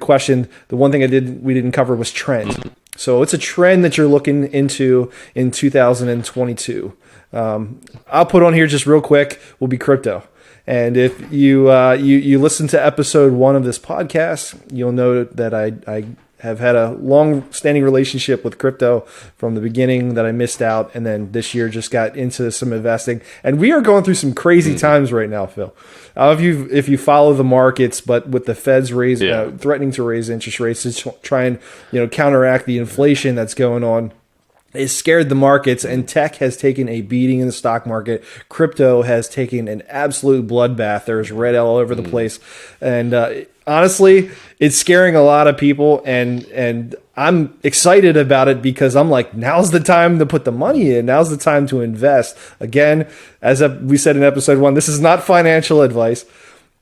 question. The one thing we didn't cover was trend. So it's a trend that you're looking into in 2022. I'll put on here just real quick will be crypto. And if you listen to episode 1 of this podcast, you'll know that I have had a long-standing relationship with crypto from the beginning that I missed out, and then this year just got into some investing. And we are going through some crazy times right now, Phil. If you follow the markets, but with the Fed's threatening to raise interest rates to try and counteract the inflation that's going on, it scared the markets, and tech has taken a beating in the stock market. Crypto has taken an absolute bloodbath. There's red all over the place. And honestly, it's scaring a lot of people, and I'm excited about it because I'm like, now's the time to put the money in. Now's the time to invest. Again, as we said in episode 1, this is not financial advice.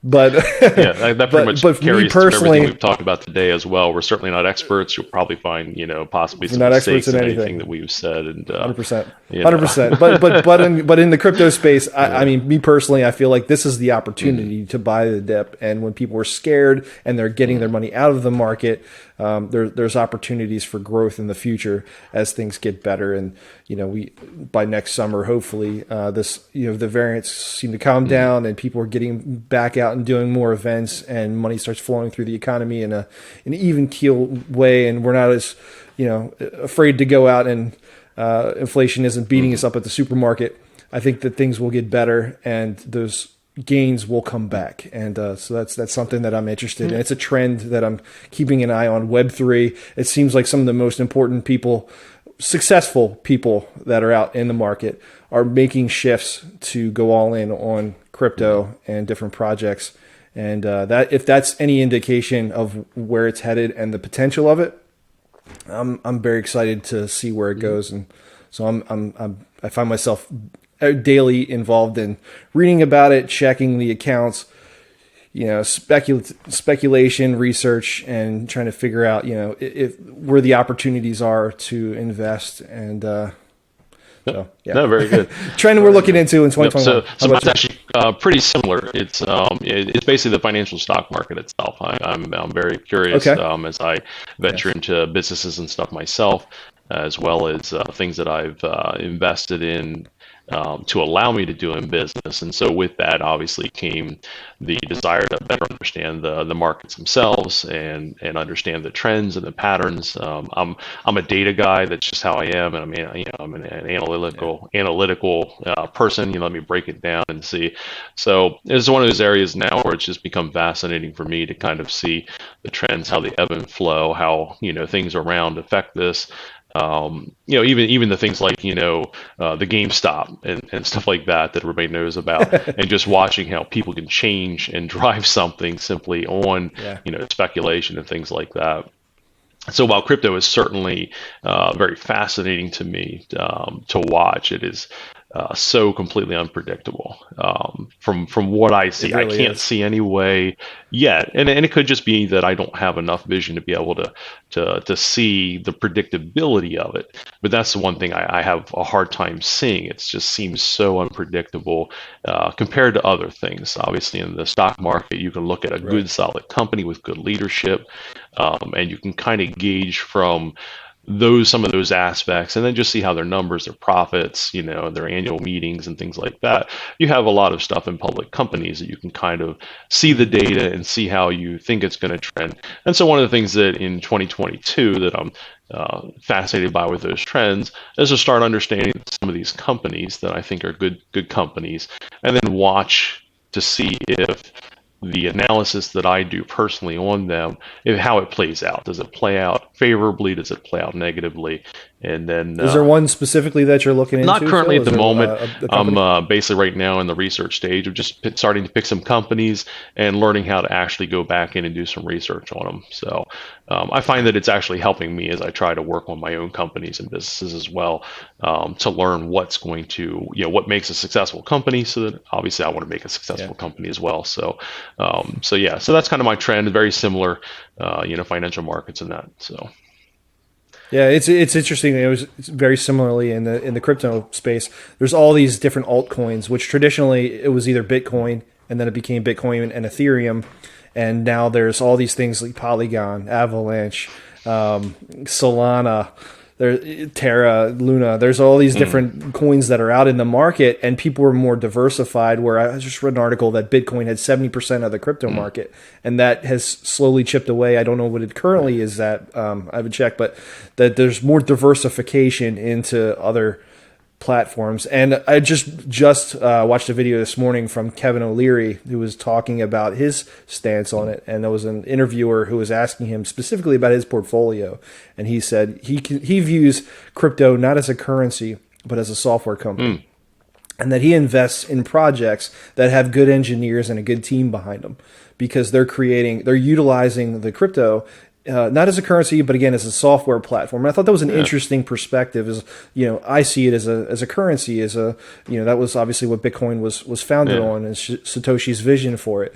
But yeah, that pretty much but carries me through personally, everything we've talked about today as well. We're certainly not experts. You'll probably find, possibly some not mistakes experts in in anything. anything that we've said. And 100%, 100%. But in the crypto space, I mean, me personally, I feel like this is the opportunity to buy the dip. And when people are scared and they're getting their money out of the market, there's opportunities for growth in the future as things get better. And we by next summer, hopefully, the variants seem to calm down and people are getting back out and doing more events, and money starts flowing through the economy in an even keel way, and we're not as afraid to go out, and inflation isn't beating us up at the supermarket. I think that things will get better, and those gains will come back. And so that's something that I'm interested in. It's a trend that I'm keeping an eye on. Web3, it seems like some of the most important people, successful people that are out in the market, are making shifts to go all in on crypto and different projects. And that, if that's any indication of where it's headed and the potential of it, I'm very excited to see where it goes. And so I find myself daily involved in reading about it, checking the accounts, speculation, research, and trying to figure out, where the opportunities are to invest. And so, yeah. No, very good. Trend we're looking into in 2021. So mine's actually pretty similar. It's basically the financial stock market itself. I'm very curious as I venture into businesses and stuff myself, as well as things that I've invested in to allow me to do in business. And so with that, obviously, came the desire to better understand the markets themselves and understand the trends and the patterns. I'm a data guy. That's just how I am. And I'm an analytical person. Let me break it down and see. So it's one of those areas now where it's just become fascinating for me to kind of see the trends, how they ebb and flow, how things around affect this. Even the things like the GameStop and stuff like that everybody knows about, and just watching how people can change and drive something simply on speculation and things like that. So while crypto is certainly very fascinating to me to watch, it is so completely unpredictable from what I see. Really, I can't see any way yet, and it could just be that I don't have enough vision to be able to see the predictability of it. But that's the one thing I have a hard time seeing. It just seems so unpredictable compared to other things. Obviously, in the stock market, you can look at a good, solid company with good leadership, and you can kind of gauge from some of those aspects, and then just see how their numbers, their profits, their annual meetings and things like that. You have a lot of stuff in public companies that you can kind of see the data and see how you think it's going to trend. And so one of the things that in 2022 that I'm fascinated by with those trends is to start understanding some of these companies that I think are good companies, and then watch to see if the analysis that I do personally on them, how it plays out. Does it play out favorably? Does it play out negatively? And then Is there one specifically that you're looking into? not currently Phil? at the Is there moment. a I'm company? basically right now in the research stage of just starting to pick some companies and learning how to actually go back in and do some research on them. So I find that it's actually helping me as I try to work on my own companies and businesses as well, to learn what's going to, what makes a successful company. So that obviously I want to make a Yeah. successful company as well. So yeah, so that's kind of my trend. Very similar, financial markets and that. So. Yeah, it's interesting. It's very similarly in the crypto space. There's all these different altcoins, which traditionally it was either Bitcoin and then it became Bitcoin and Ethereum, and now there's all these things like Polygon, Avalanche, Solana, there, Terra, Luna. There's all these different coins that are out in the market, and people are more diversified. Where I just read an article that Bitcoin had 70% of the crypto market, and that has slowly chipped away. I don't know what it currently is at. I haven't checked, but that there's more diversification into other platforms. And I just watched a video this morning from Kevin O'Leary, who was talking about his stance on it. And there was an interviewer who was asking him specifically about his portfolio, and he said he views crypto not as a currency but as a software company. And that he invests in projects that have good engineers and a good team behind them, because they're utilizing the crypto not as a currency, but again as a software platform. And I thought that was an interesting perspective. Is I see it as a currency, that was obviously what Bitcoin was founded on, and Satoshi's vision for it.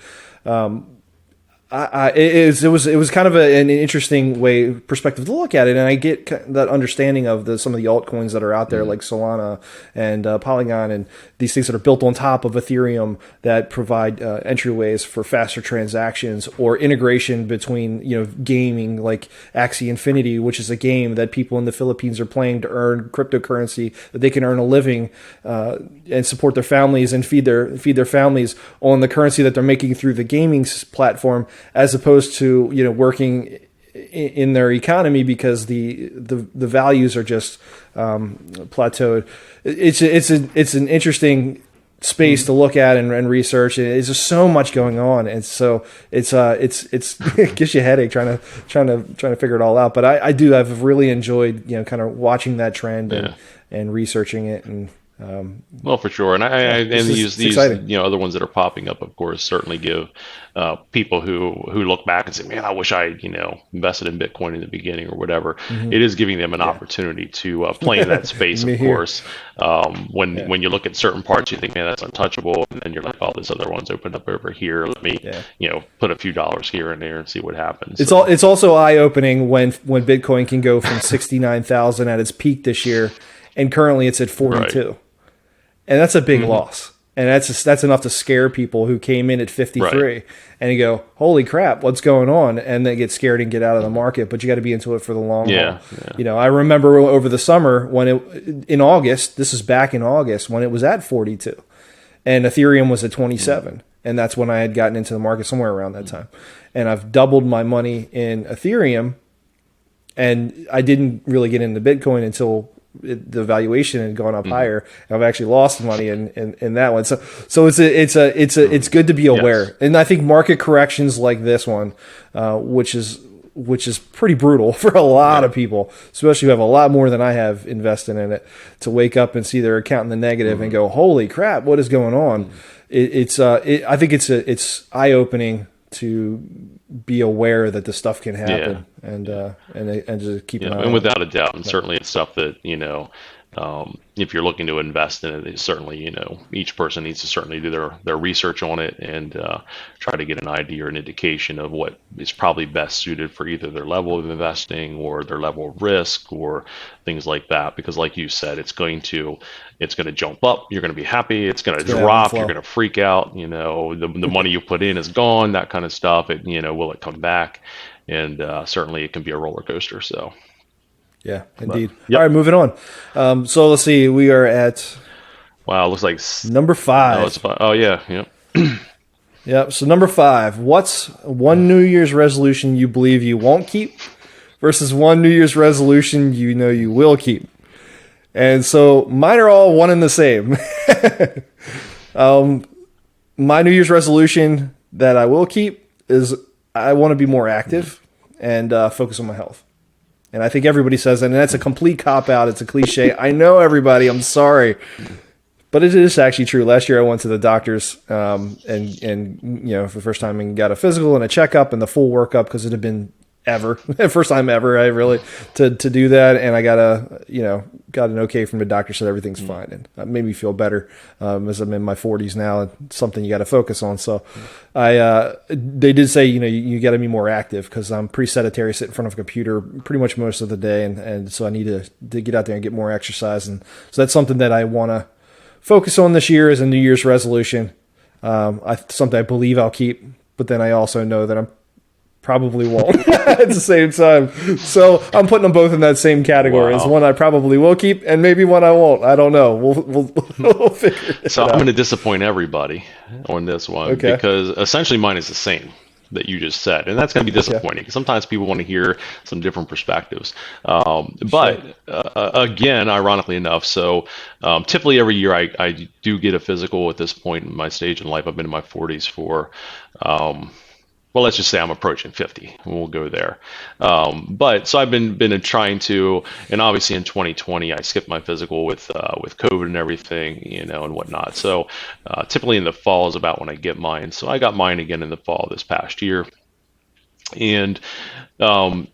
It was kind of an interesting perspective to look at it, and I get that understanding of some of the altcoins that are out there, like Solana and Polygon, and these things that are built on top of Ethereum that provide entryways for faster transactions or integration between gaming, like Axie Infinity, which is a game that people in the Philippines are playing to earn cryptocurrency that they can earn a living and support their families and feed their families on the currency that they're making through the gaming platform, as opposed to working in their economy, because the values are just plateaued. It's an interesting space to look at and research. And there's just so much going on, and so it's it gives you a headache trying to figure it all out. But I've really enjoyed kind of watching that trend and researching it. And well, for sure, and and these exciting. other ones that are popping up, of course, certainly give people who look back and say, "Man, I wish I invested in Bitcoin in the beginning or whatever." It is giving them an opportunity to play in that space, of course. When you look at certain parts, you think, "Man, that's untouchable," and then you're like, "Oh, this other one's opened up over here. Let me put a few dollars here and there and see what happens." It's also eye opening when Bitcoin can go from 69,000 at its peak this year, and currently it's at 42. Right. And that's a big loss. And that's enough to scare people who came in at 53 and you go, "Holy crap, what's going on?" And they get scared and get out of the market. But you got to be into it for the long haul. Yeah. I remember over the summer in August, this is back in August, when it was at 42 and Ethereum was at 27. And that's when I had gotten into the market, somewhere around that time. And I've doubled my money in Ethereum, and I didn't really get into Bitcoin until the valuation had gone up higher. I've actually lost money in that one. So it's good to be aware. Yes. And I think market corrections like this one, which is pretty brutal for a lot of people, especially who have a lot more than I have invested in it, to wake up and see their account in the negative and go, "Holy crap, what is going on?" I think it's eye opening to be aware that this stuff can happen, and just keep an eye on it. And without a doubt, and certainly it's stuff that if you're looking to invest in it, certainly each person needs to certainly do their research on it and try to get an idea or an indication of what is probably best suited for either their level of investing or their level of risk or things like that. Because like you said, it's going to jump up. You're going to be happy. It's going to drop. You're going to freak out. The money you put in is gone. That kind of stuff. Will it come back? And certainly it can be a roller coaster. So. Yeah, indeed. All right, moving on. So let's see. We are at it looks like number 5. Yeah. Yeah. So number 5. What's one New Year's resolution you believe you won't keep versus one New Year's resolution you will keep? And so mine are all one and the same. My New Year's resolution that I will keep is I want to be more active and focus on my health. And I think everybody says that, and that's a complete cop out. It's a cliche. I know, everybody. I'm sorry. But it is actually true. Last year I went to the doctor's and for the first time and got a physical and a checkup and the full workup because it had been ever first time ever I really to do that, and I got an okay from the doctor, said everything's fine, and it made me feel better as I'm in my 40s now. It's something you got to focus on. So they did say you got to be more active because I'm pretty sedentary, sit in front of a computer pretty much most of the day, and so I need to get out there and get more exercise, and so that's something that I want to focus on this year as a New Year's resolution. Something I believe I'll keep, but then I also know that I'm probably won't at the same time. So I'm putting them both in that same category as one I probably will keep and maybe one I won't. I don't know. We'll figure it So out. I'm going to disappoint everybody on this one because essentially mine is the same that you just said, and that's going to be disappointing because sometimes people want to hear some different perspectives. But again, ironically enough, so typically every year I do get a physical at this point in my stage in life. I've been in my 40s for well, let's just say I'm approaching 50. We'll go there. But so I've been trying to, and obviously in 2020 I skipped my physical with COVID and everything, and whatnot. So typically in the fall is about when I get mine. So I got mine again in the fall this past year, and I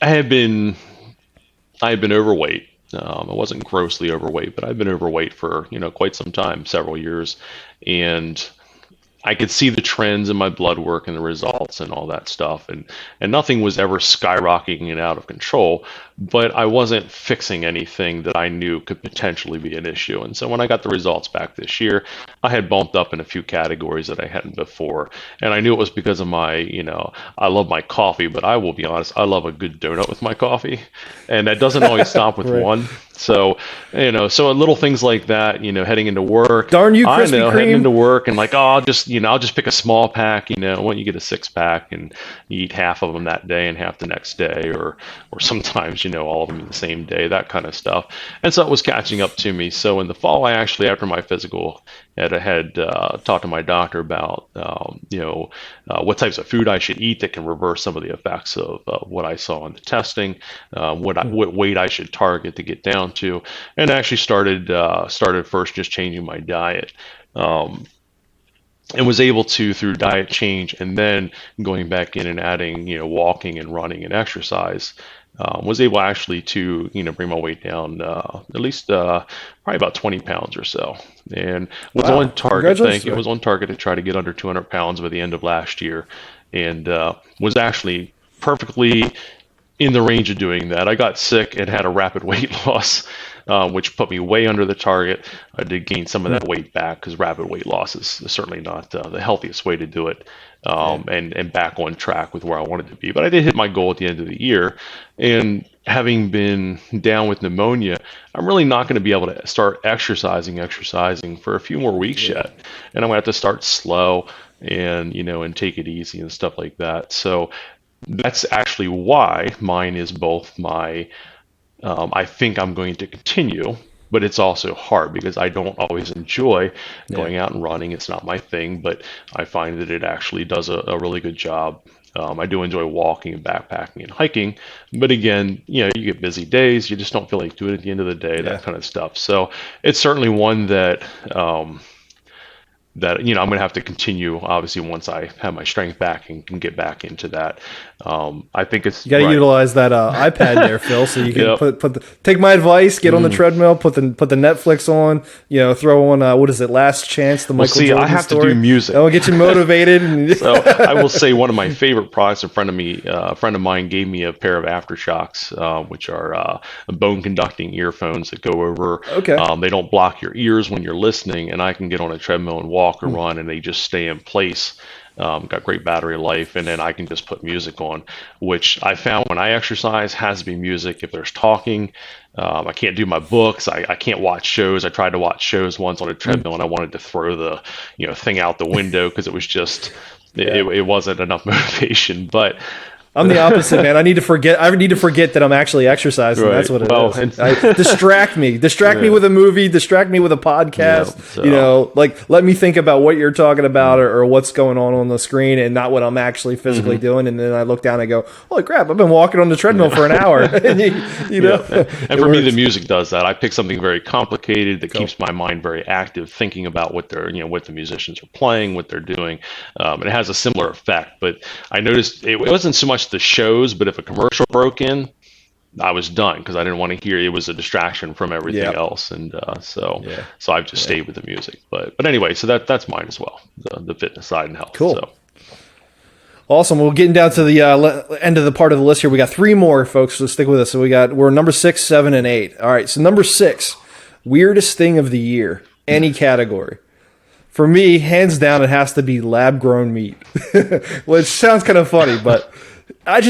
had been overweight. I wasn't grossly overweight, but I've been overweight for quite some time, several years, and I could see the trends in my blood work and the results and all that stuff, and nothing was ever skyrocketing and out of control, but I wasn't fixing anything that I knew could potentially be an issue. And so when I got the results back this year, I had bumped up in a few categories that I hadn't before, and I knew it was because of my, I love my coffee, but I will be honest, I love a good donut with my coffee, and that doesn't always stop with one. So, so little things like that, heading into work. Darn you, Krispy Kreme. Heading into work and like, oh, I'll just pick a small pack, why don't you get a 6-pack and you eat half of them that day and half the next day, or sometimes, all of them in the same day, that kind of stuff. And so it was catching up to me. So in the fall, I actually, after my physical, had talked to my doctor about, what types of food I should eat that can reverse some of the effects of what I saw in the testing, what weight I should target to get down to, and actually started first just changing my diet. And was able to, through diet change and then going back in and adding, walking and running and exercise, was able actually to, bring my weight down at least probably about 20 pounds or so, and was on target. It was on target to try to get under 200 pounds by the end of last year, and was actually perfectly in the range of doing that. I got sick and had a rapid weight loss, which put me way under the target. I did gain some of that weight back because rapid weight loss is certainly not the healthiest way to do it, and back on track with where I wanted to be. But I did hit my goal at the end of the year, and having been down with pneumonia, I'm really not going to be able to start exercising for a few more weeks yet, and I'm going to have to start slow and and take it easy and stuff like that. So that's actually why mine is both my, I think I'm going to continue, but it's also hard because I don't always enjoy going out and running. It's not my thing, but I find that it actually does a really good job. I do enjoy walking and backpacking and hiking, but again, you get busy days, you just don't feel like doing it at the end of the day, that kind of stuff. So it's certainly one that, I'm going to have to continue, obviously, once I have my strength back and can get back into that. I think it's you got to utilize that iPad there, Phil, so you can take my advice, get on the treadmill, put the Netflix on, throw on what is it, Last Chance, the Michael Jordan I have story. To do music. That will get you motivated. So I will say one of my favorite products, a friend of mine gave me a pair of Aftershocks, which are bone conducting earphones that go over. They don't block your ears when you're listening, and I can get on a treadmill and walk or run, and they just stay in place. Got great battery life, and then I can just put music on, which I found when I exercise has to be music. If there's talking, I can't do my books. I can't watch shows. I tried to watch shows once on a treadmill, and I wanted to throw the thing out the window because it was just it wasn't enough motivation. But I'm the opposite, man. I need to forget that I'm actually exercising. Right. That's what it Well, is. Distract me with a movie, distract me with a podcast. Like let me think about what you're talking about or what's going on the screen, and not what I'm actually physically doing. And then I look down and I go, holy crap, I've been walking on the treadmill for an hour. And you know, and for me, the music does that. I pick something very complicated that keeps my mind very active, thinking about what what the musicians are playing, what they're doing. And it has a similar effect. But I noticed it wasn't so much the shows, but if a commercial broke in, I was done because I didn't want to hear it. It was a distraction from everything else, and so I've just stayed with the music. But anyway, so that's mine as well, the fitness side and health. Cool. So. Awesome. We're getting down to the end of the part of the list here. We got 3 more, folks. So stick with us. So we're number 6, 7, and 8. All right. So number 6, weirdest thing of the year, any category. For me, hands down, it has to be lab-grown meat. Well, it sounds kind of funny, but I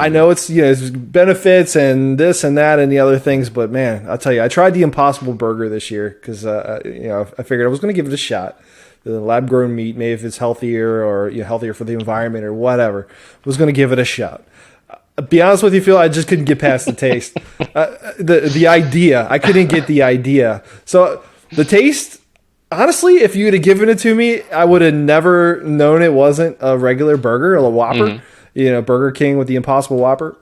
know it's it's benefits and this and that and the other things, but man, I'll tell you, I tried the Impossible Burger this year because I figured I was going to give it a shot. The lab-grown meat, maybe if it's healthier or healthier for the environment or whatever, was going to give it a shot. Be honest with you, Phil, I just couldn't get past the taste. The idea, I couldn't get the idea. So the taste. Honestly, if you would have given it to me, I would have never known it wasn't a regular burger or a Whopper. Burger King with the Impossible Whopper.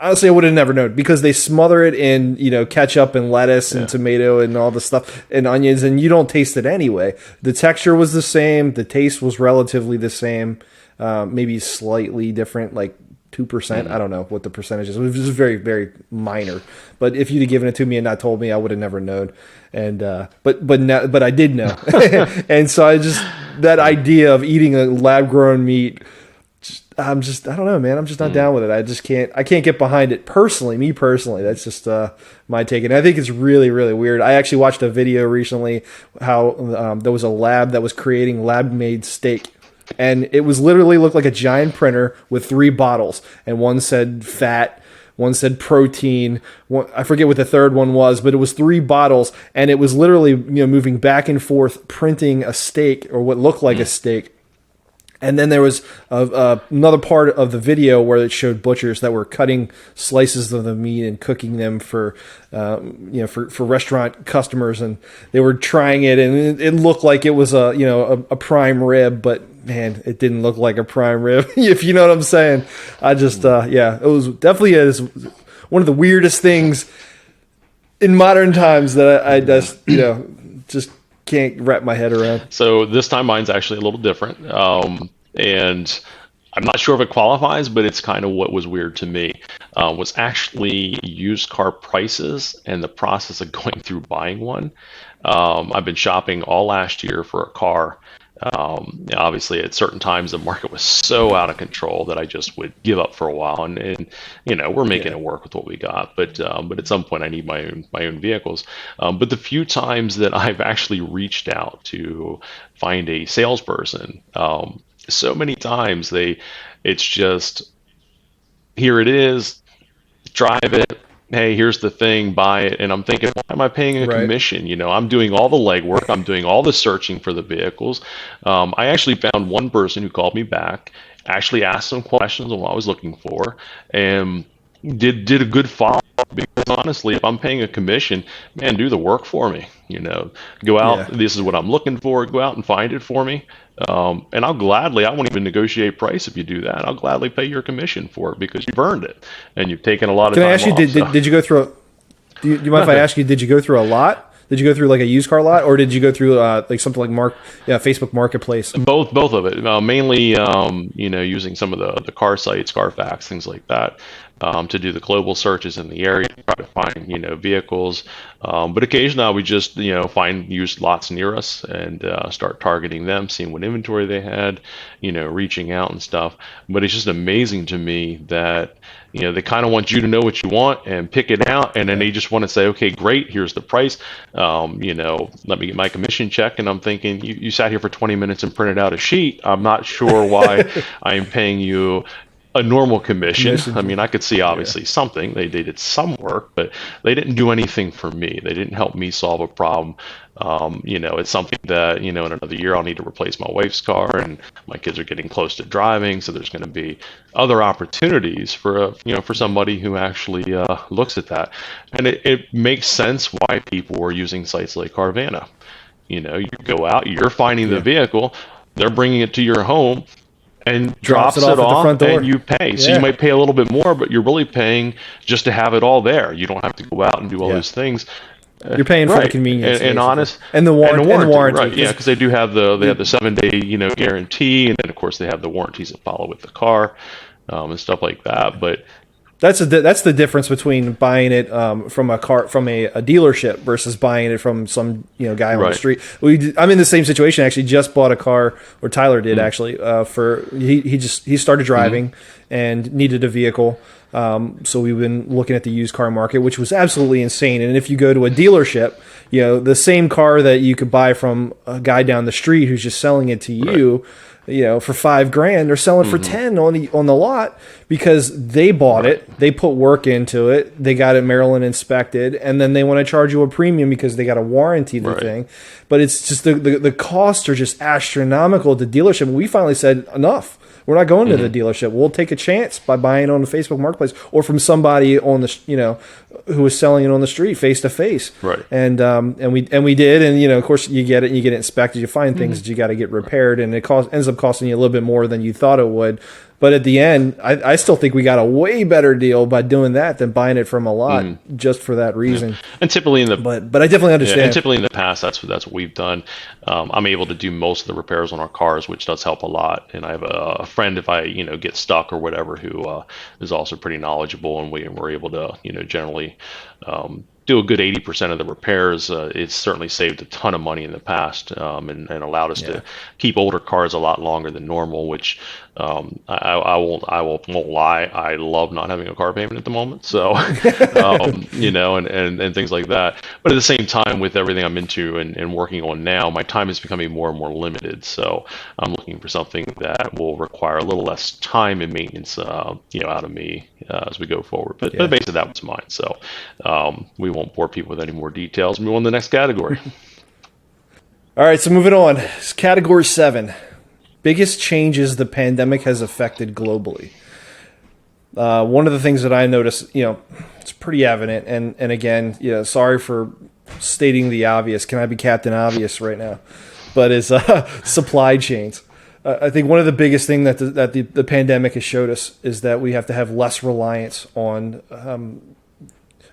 Honestly, I would have never known because they smother it in, ketchup and lettuce and tomato and all the stuff and onions, and you don't taste it anyway. The texture was the same. The taste was relatively the same, maybe slightly different, like 2%. I don't know what the percentage is. It was just very, very minor. But if you'd have given it to me and not told me, I would have never known. And but I did know. And so that idea of eating a lab grown meat, I don't know, man. I'm just not down with it. I can't get behind it me personally. That's just my take. And I think it's really, really weird. I actually watched a video recently how there was a lab that was creating lab made steak. And it was literally looked like a giant printer with 3 bottles, and one said fat, one said protein. I forget what the third one was, but it was 3 bottles, and it was literally moving back and forth, printing a steak or what looked like a steak. And then there was another part of the video where it showed butchers that were cutting slices of the meat and cooking them for restaurant customers, and they were trying it, and it looked like it was a prime rib, but man, it didn't look like a prime rib. If you know what I'm saying. I just it was definitely one of the weirdest things in modern times that I just can't wrap my head around. So this time mine's actually a little different. And I'm not sure if it qualifies, but it's kind of what was weird to me. Was actually used car prices and the process of going through buying one. I've been shopping all last year for a car. Obviously at certain times the market was so out of control that I just would give up for a while, and we're making it work with what we got, but at some point I need my own vehicles. But the few times that I've actually reached out to find a salesperson, so many times it's just, here it is, drive it. Hey, here's the thing, buy it. And I'm thinking, why am I paying a commission? I'm doing all the legwork. I'm doing all the searching for the vehicles. I actually found one person who called me back, actually asked some questions on what I was looking for, and did a good follow-up. Because honestly, if I'm paying a commission, man, do the work for me. Go out, this is what I'm looking for, go out and find it for me. And I won't even negotiate price if you do that. I'll gladly pay your commission for it because you've earned it and you've taken a lot of time off. Can I ask you, did you go through, do you mind if I ask you, did you go through a lot? Did you go through like a used car lot, or did you go through like something like Facebook Marketplace? Both of it. Mainly, using some of the car sites, Carfax, things like that, to do the global searches in the area, try to find vehicles. But occasionally I would just find used lots near us and start targeting them, seeing what inventory they had, reaching out and stuff. But it's just amazing to me that they kind of want you to know what you want and pick it out, and then they just want to say, okay, great, here's the price. Let me get my commission check. And I'm thinking, you sat here for 20 minutes and printed out a sheet. I'm not sure why I'm paying you a normal commission. Commission I for mean, I could see yeah, obviously something. They did some work, but they didn't do anything for me. They didn't help me solve a problem. It's something that, in another year I'll need to replace my wife's car, and my kids are getting close to driving, so there's going to be other opportunities for somebody who actually looks at that, and it makes sense why people are using sites like Carvana. You go out, you're finding the yeah. vehicle, they're bringing it to your home and Drops it drops it off at the off, front and door. you pay. So you Yeah, might pay a little bit more, but you're really paying just to have it all there. You don't have to go out and do all yeah. those things. You're paying for the Right. convenience, And basically, honest, and the and the warranty, warranty, right? Yeah, because because they do have they have the the 7 day guarantee, and then of course they have the warranties that follow with the car, and stuff like that. But that's the difference between buying it from a dealership versus buying it from some guy on the right. street. I'm in the same situation. Actually, just bought a car, or Tyler did actually. For he started driving and needed a vehicle. So we've been looking at the used car market, which was absolutely insane. And if you go to a dealership, the same car that you could buy from a guy down the street who's just selling it to Right. you, for $5,000, they're selling for 10 on the lot because they bought Right. it, they put work into it, they got it Maryland inspected, and then they want to charge you a premium because they got to warranty the Right. thing. But it's just the costs are just astronomical at the dealership. And we finally said enough. We're not going to the dealership. We'll take a chance by buying it on the Facebook Marketplace or from somebody on the who was selling it on the street face to face. Right. And we did, and of course you get it inspected. You find things that you got to get repaired, and ends up costing you a little bit more than you thought it would. But at the end, I still think we got a way better deal by doing that than buying it from a lot just for that reason. And typically in the But I definitely Yeah, understand. and typically in the past, that's what we've done. I'm able to do most of the repairs on our cars, which does help a lot. And I have a friend, if I get stuck or whatever, who is also pretty knowledgeable, and we're able to generally do a good 80% of the repairs. It's certainly saved a ton of money in the past, and allowed us Yeah. to keep older cars a lot longer than normal. Which I won't lie, I love not having a car payment at the moment. So and things like that. But at the same time, with everything I'm into and working on now, my time is becoming more and more limited. So I'm looking for something that will require a little less time and maintenance, out of me as we go forward. But Yeah. basically, that was mine. So we won't bore people with any more details. Move on to the next category. All right, so moving on. It's category 7. Biggest changes the pandemic has affected globally. One of the things that I noticed, it's pretty evident, and again, sorry for stating the obvious. Can I be Captain Obvious right now? But is supply chains. I think one of the biggest things that the pandemic has showed us is that we have to have less reliance on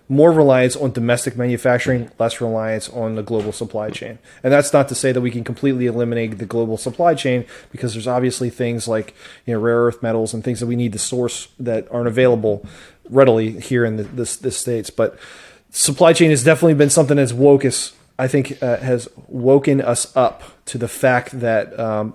more reliance on domestic manufacturing, less reliance on the global supply chain. And that's not to say that we can completely eliminate the global supply chain, because there's obviously things like rare earth metals and things that we need to source that aren't available readily here in the States. But supply chain has definitely been something that's has woken us up to the fact that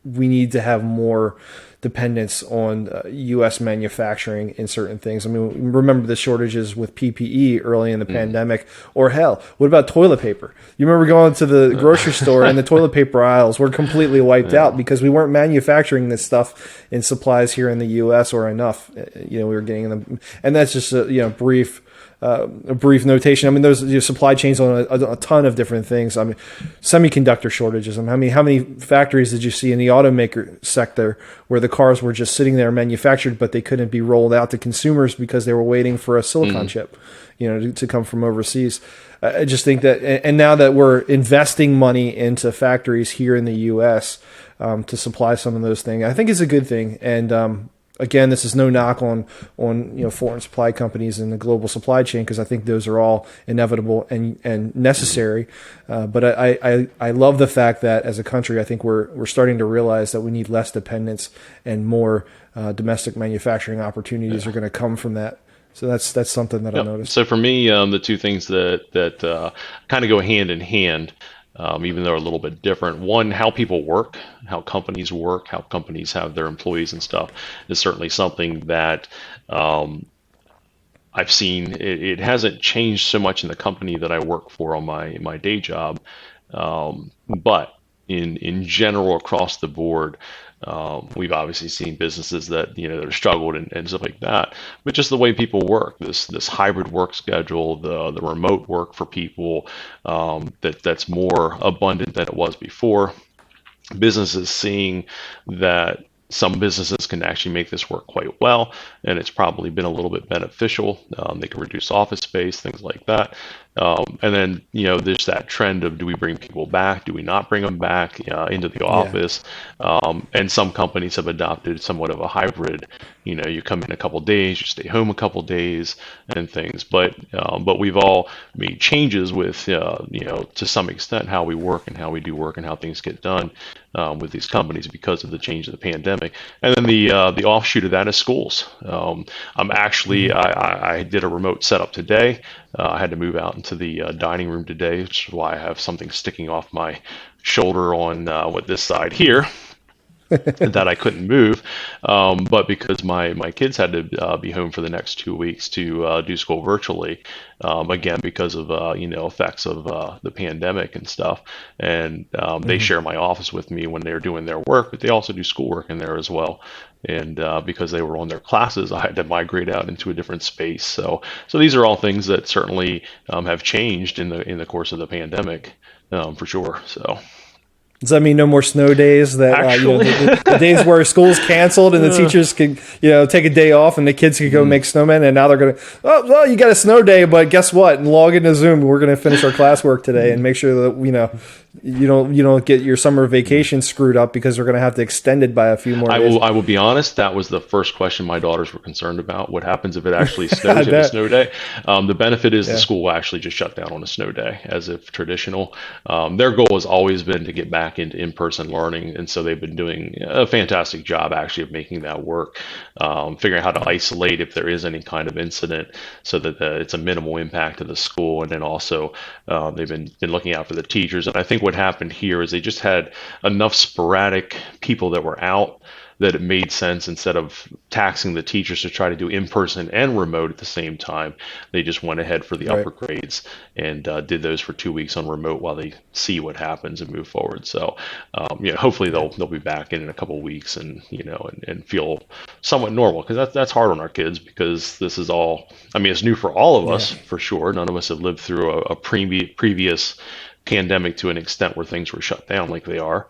we need to have more dependence on U.S. manufacturing in certain things. I mean, remember the shortages with PPE early in the pandemic, or hell, what about toilet paper? You remember going to the grocery store and the toilet paper aisles were completely wiped out because we weren't manufacturing this stuff in supplies here in the U.S. or enough. We were getting them, and that's just a brief notation. I mean, there's supply chains on a ton of different things. I mean, semiconductor shortages. I mean, how many factories did you see in the automaker sector where the cars were just sitting there manufactured, but they couldn't be rolled out to consumers because they were waiting for a silicon chip, to come from overseas? I just think that, and now that we're investing money into factories here in the U.S. To supply some of those things, I think is a good thing. And again, this is no knock on foreign supply companies and the global supply chain, because I think those are all inevitable and necessary. But I love the fact that as a country, I think we're starting to realize that we need less dependence, and more domestic manufacturing opportunities are going to come from that. So that's something that I noticed. So for me, the two things that kind of go hand in hand, even though they're a little bit different. One, how people work, how companies work, how companies have their employees and stuff, is certainly something that I've seen. It hasn't changed so much in the company that I work for on my day job, but in general across the board, We've obviously seen businesses that that are struggled and stuff like that. But just the way people work, this hybrid work schedule, the remote work for people, that's more abundant than it was before. Businesses seeing that some businesses can actually make this work quite well, and it's probably been a little bit beneficial. They can reduce office space, things like that. And then, there's that trend of, do we bring people back? Do we not bring them back into the Yeah. office? And some companies have adopted somewhat of a hybrid. You come in a couple days, you stay home a couple days, and things. But we've all made changes with, to some extent, how we work and how we do work and how things get done with these companies because of the change of the pandemic. And then the offshoot of that is schools. I did a remote setup today. I had to move out into the dining room today, which is why I have something sticking off my shoulder on this side here that I couldn't move. But because my kids had to be home for the next 2 weeks to do school virtually, again, because of effects of the pandemic and stuff. And they Hmm. share my office with me when they're doing their work, but they also do schoolwork in there as well. And because they were on their classes, I had to migrate out into a different space. So these are all things that certainly have changed in the course of the pandemic, for sure. So Does that mean no more snow days? That actually, the days where school's canceled and the teachers could take a day off and the kids could go make snowmen, and now they're gonna, oh well, you got a snow day, but guess what? And log into Zoom. We're gonna finish our classwork today and make sure that you don't get your summer vacation screwed up because we're gonna have to extend it by a few more I days. will be honest. That was the first question my daughters were concerned about. What happens if it actually I snows in a bet. snow day? The benefit is the Yeah. school will actually just shut down on a snow day, as if traditional. Their goal has always been to get back into in-person learning, and so they've been doing a fantastic job actually of making that work, figuring out how to isolate if there is any kind of incident, so that it's a minimal impact to the school, and then also they've been looking out for the teachers. And I think what happened here is they just had enough sporadic people that were out that it made sense, instead of taxing the teachers to try to do in person and remote at the same time. They just went ahead for the Right. upper grades and did those for 2 weeks on remote while they see what happens and move forward. So, hopefully Yeah. they'll be back in a couple of weeks, and and feel somewhat normal, because that's hard on our kids, because this is all. I mean, it's new for all of Yeah. us for sure. None of us have lived through a previous pandemic to an extent where things were shut down like they are.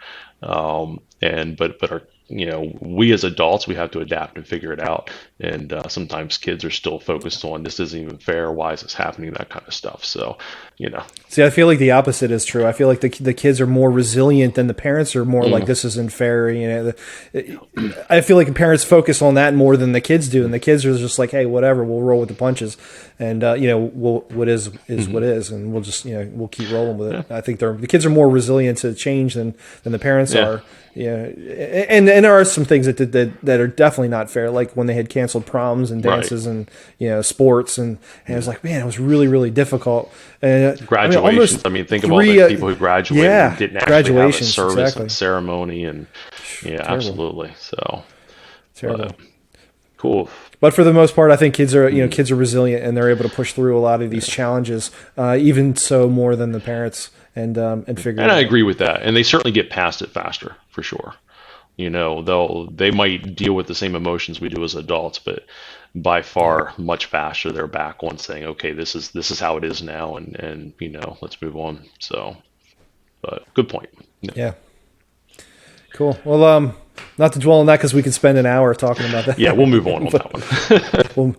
And but our we as adults, we have to adapt and figure it out. And sometimes kids are still focused on, this isn't even fair, why is this happening, that kind of stuff. So you know See, I feel like the opposite is true. I feel like the kids are more resilient than the parents are more like, mm, this isn't fair. I feel like the parents focus on that more than the kids do, and the kids are just like, hey, whatever, we'll roll with the punches, and what is what mhm, is, and we'll just we'll keep rolling with yeah, it. I think the kids are more resilient to change than the parents yeah, are. Yeah, and there are some things that are definitely not fair, like when they had canceled proms and right. dances and sports, and it was like, man, it was really really difficult. And I mean, Graduations, almost I mean, think of all the 3 people who graduated and yeah, didn't actually have a graduations, service and a exactly. ceremony. And yeah, Terrible. absolutely. So Terrible. but cool. But for the most part, I think kids are Mm. kids are resilient, and they're able to push through a lot of these challenges, even so more than the parents, and figure And it I out. agree with that. And they certainly get past it faster, for sure. They might deal with the same emotions we do as adults, but by Yeah. far much faster they're back on saying, okay, this is how it is now, and let's move on. So, but good point. Yeah, Yeah. Cool. Well, not to dwell on that because we could spend an hour talking about yeah, we'll move on that. that one.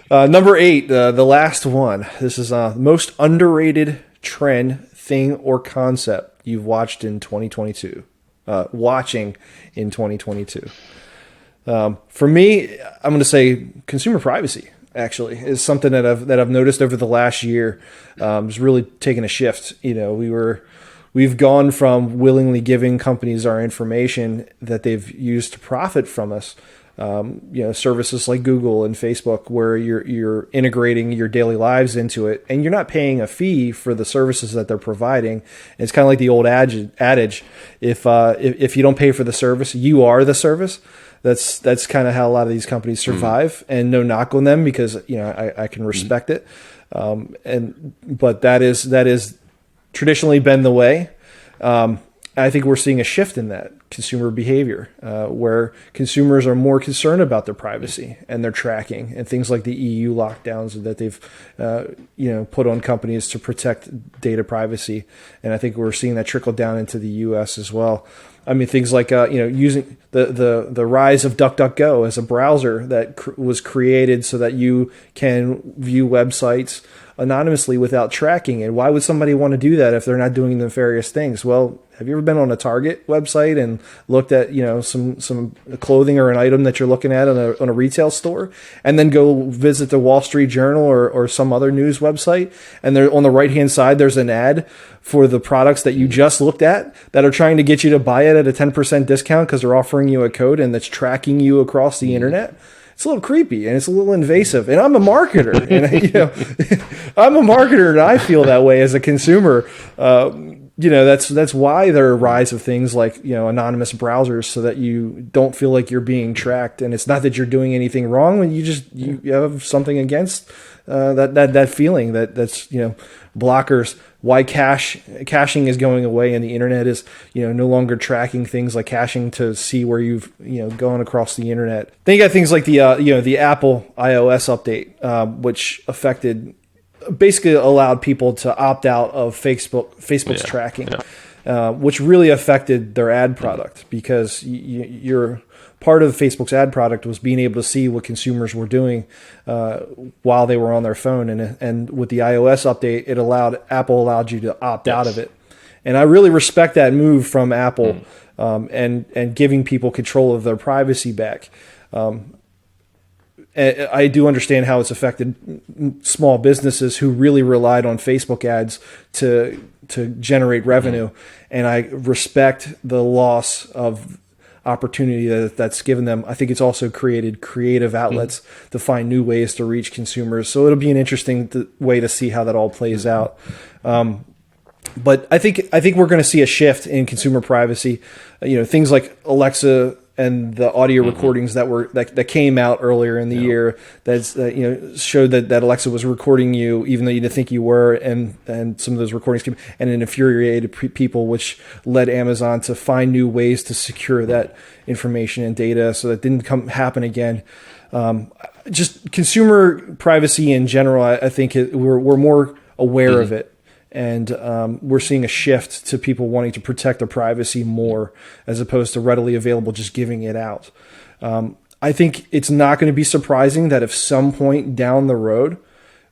Well, number 8, the last one. This is most underrated trend, thing, or concept you've watched in 2022. Watching in 2022. For me, I'm going to say consumer privacy. Actually, is something that I've noticed over the last year. Has really taken a shift. We've gone from willingly giving companies our information that they've used to profit from us. Services like Google and Facebook, where you're integrating your daily lives into it, and you're not paying a fee for the services that they're providing. And it's kind of like the old adage: if you don't pay for the service, you are the service. That's kind of how a lot of these companies Mm, survive, and no knock on them, because I can mm, respect it. But that is traditionally been the way. Um, I think we're seeing a shift in that consumer behavior, where consumers are more concerned about their privacy and their tracking, and things like the EU lockdowns that they've put on companies to protect data privacy. And I think we're seeing that trickle down into the U.S. as well. I mean, things like using the rise of DuckDuckGo as a browser that was created so that you can view websites anonymously without tracking. And why would somebody want to do that if they're not doing nefarious things? Well, have you ever been on a Target website and looked at some clothing or an item that you're looking at on a retail store, and then go visit the Wall Street Journal or some other news website, and there on the right hand side there's an ad for the products that you just looked at that are trying to get you to buy it at a 10% discount because they're offering you a code and that's tracking you across the internet? It's a little creepy and it's a little invasive. And I'm a marketer, and I'm a marketer, and I feel that way as a consumer. That's why there are a rise of things like anonymous browsers, so that you don't feel like you're being tracked. And it's not that you're doing anything wrong, when you have something against that feeling that's blockers. Why caching is going away, and the internet is no longer tracking things like caching to see where you've gone across the internet. Then you got things like the Apple iOS update, which basically allowed people to opt out of Facebook's tracking, which really affected their ad product, because you're part of Facebook's ad product was being able to see what consumers were doing while they were on their phone. And with the iOS update, Apple allowed you to opt out of it. And I really respect that move from Apple, and giving people control of their privacy back. I do understand how it's affected small businesses who really relied on Facebook ads to generate revenue. And I respect the loss of opportunity that's given them. I think it's also created creative outlets to find new ways to reach consumers. So it'll be an interesting way to see how that all plays out. But I think we're going to see a shift in consumer privacy. Things like Alexa and the audio recordings that came out earlier in the year showed that Alexa was recording you even though you didn't think you were, and some of those recordings came and it infuriated people, which led Amazon to find new ways to secure that information and data so that didn't happen again. Just consumer privacy in general, I think we're more aware of it. And we're seeing a shift to people wanting to protect their privacy more, as opposed to readily available just giving it out. I think it's not going to be surprising that if some point down the road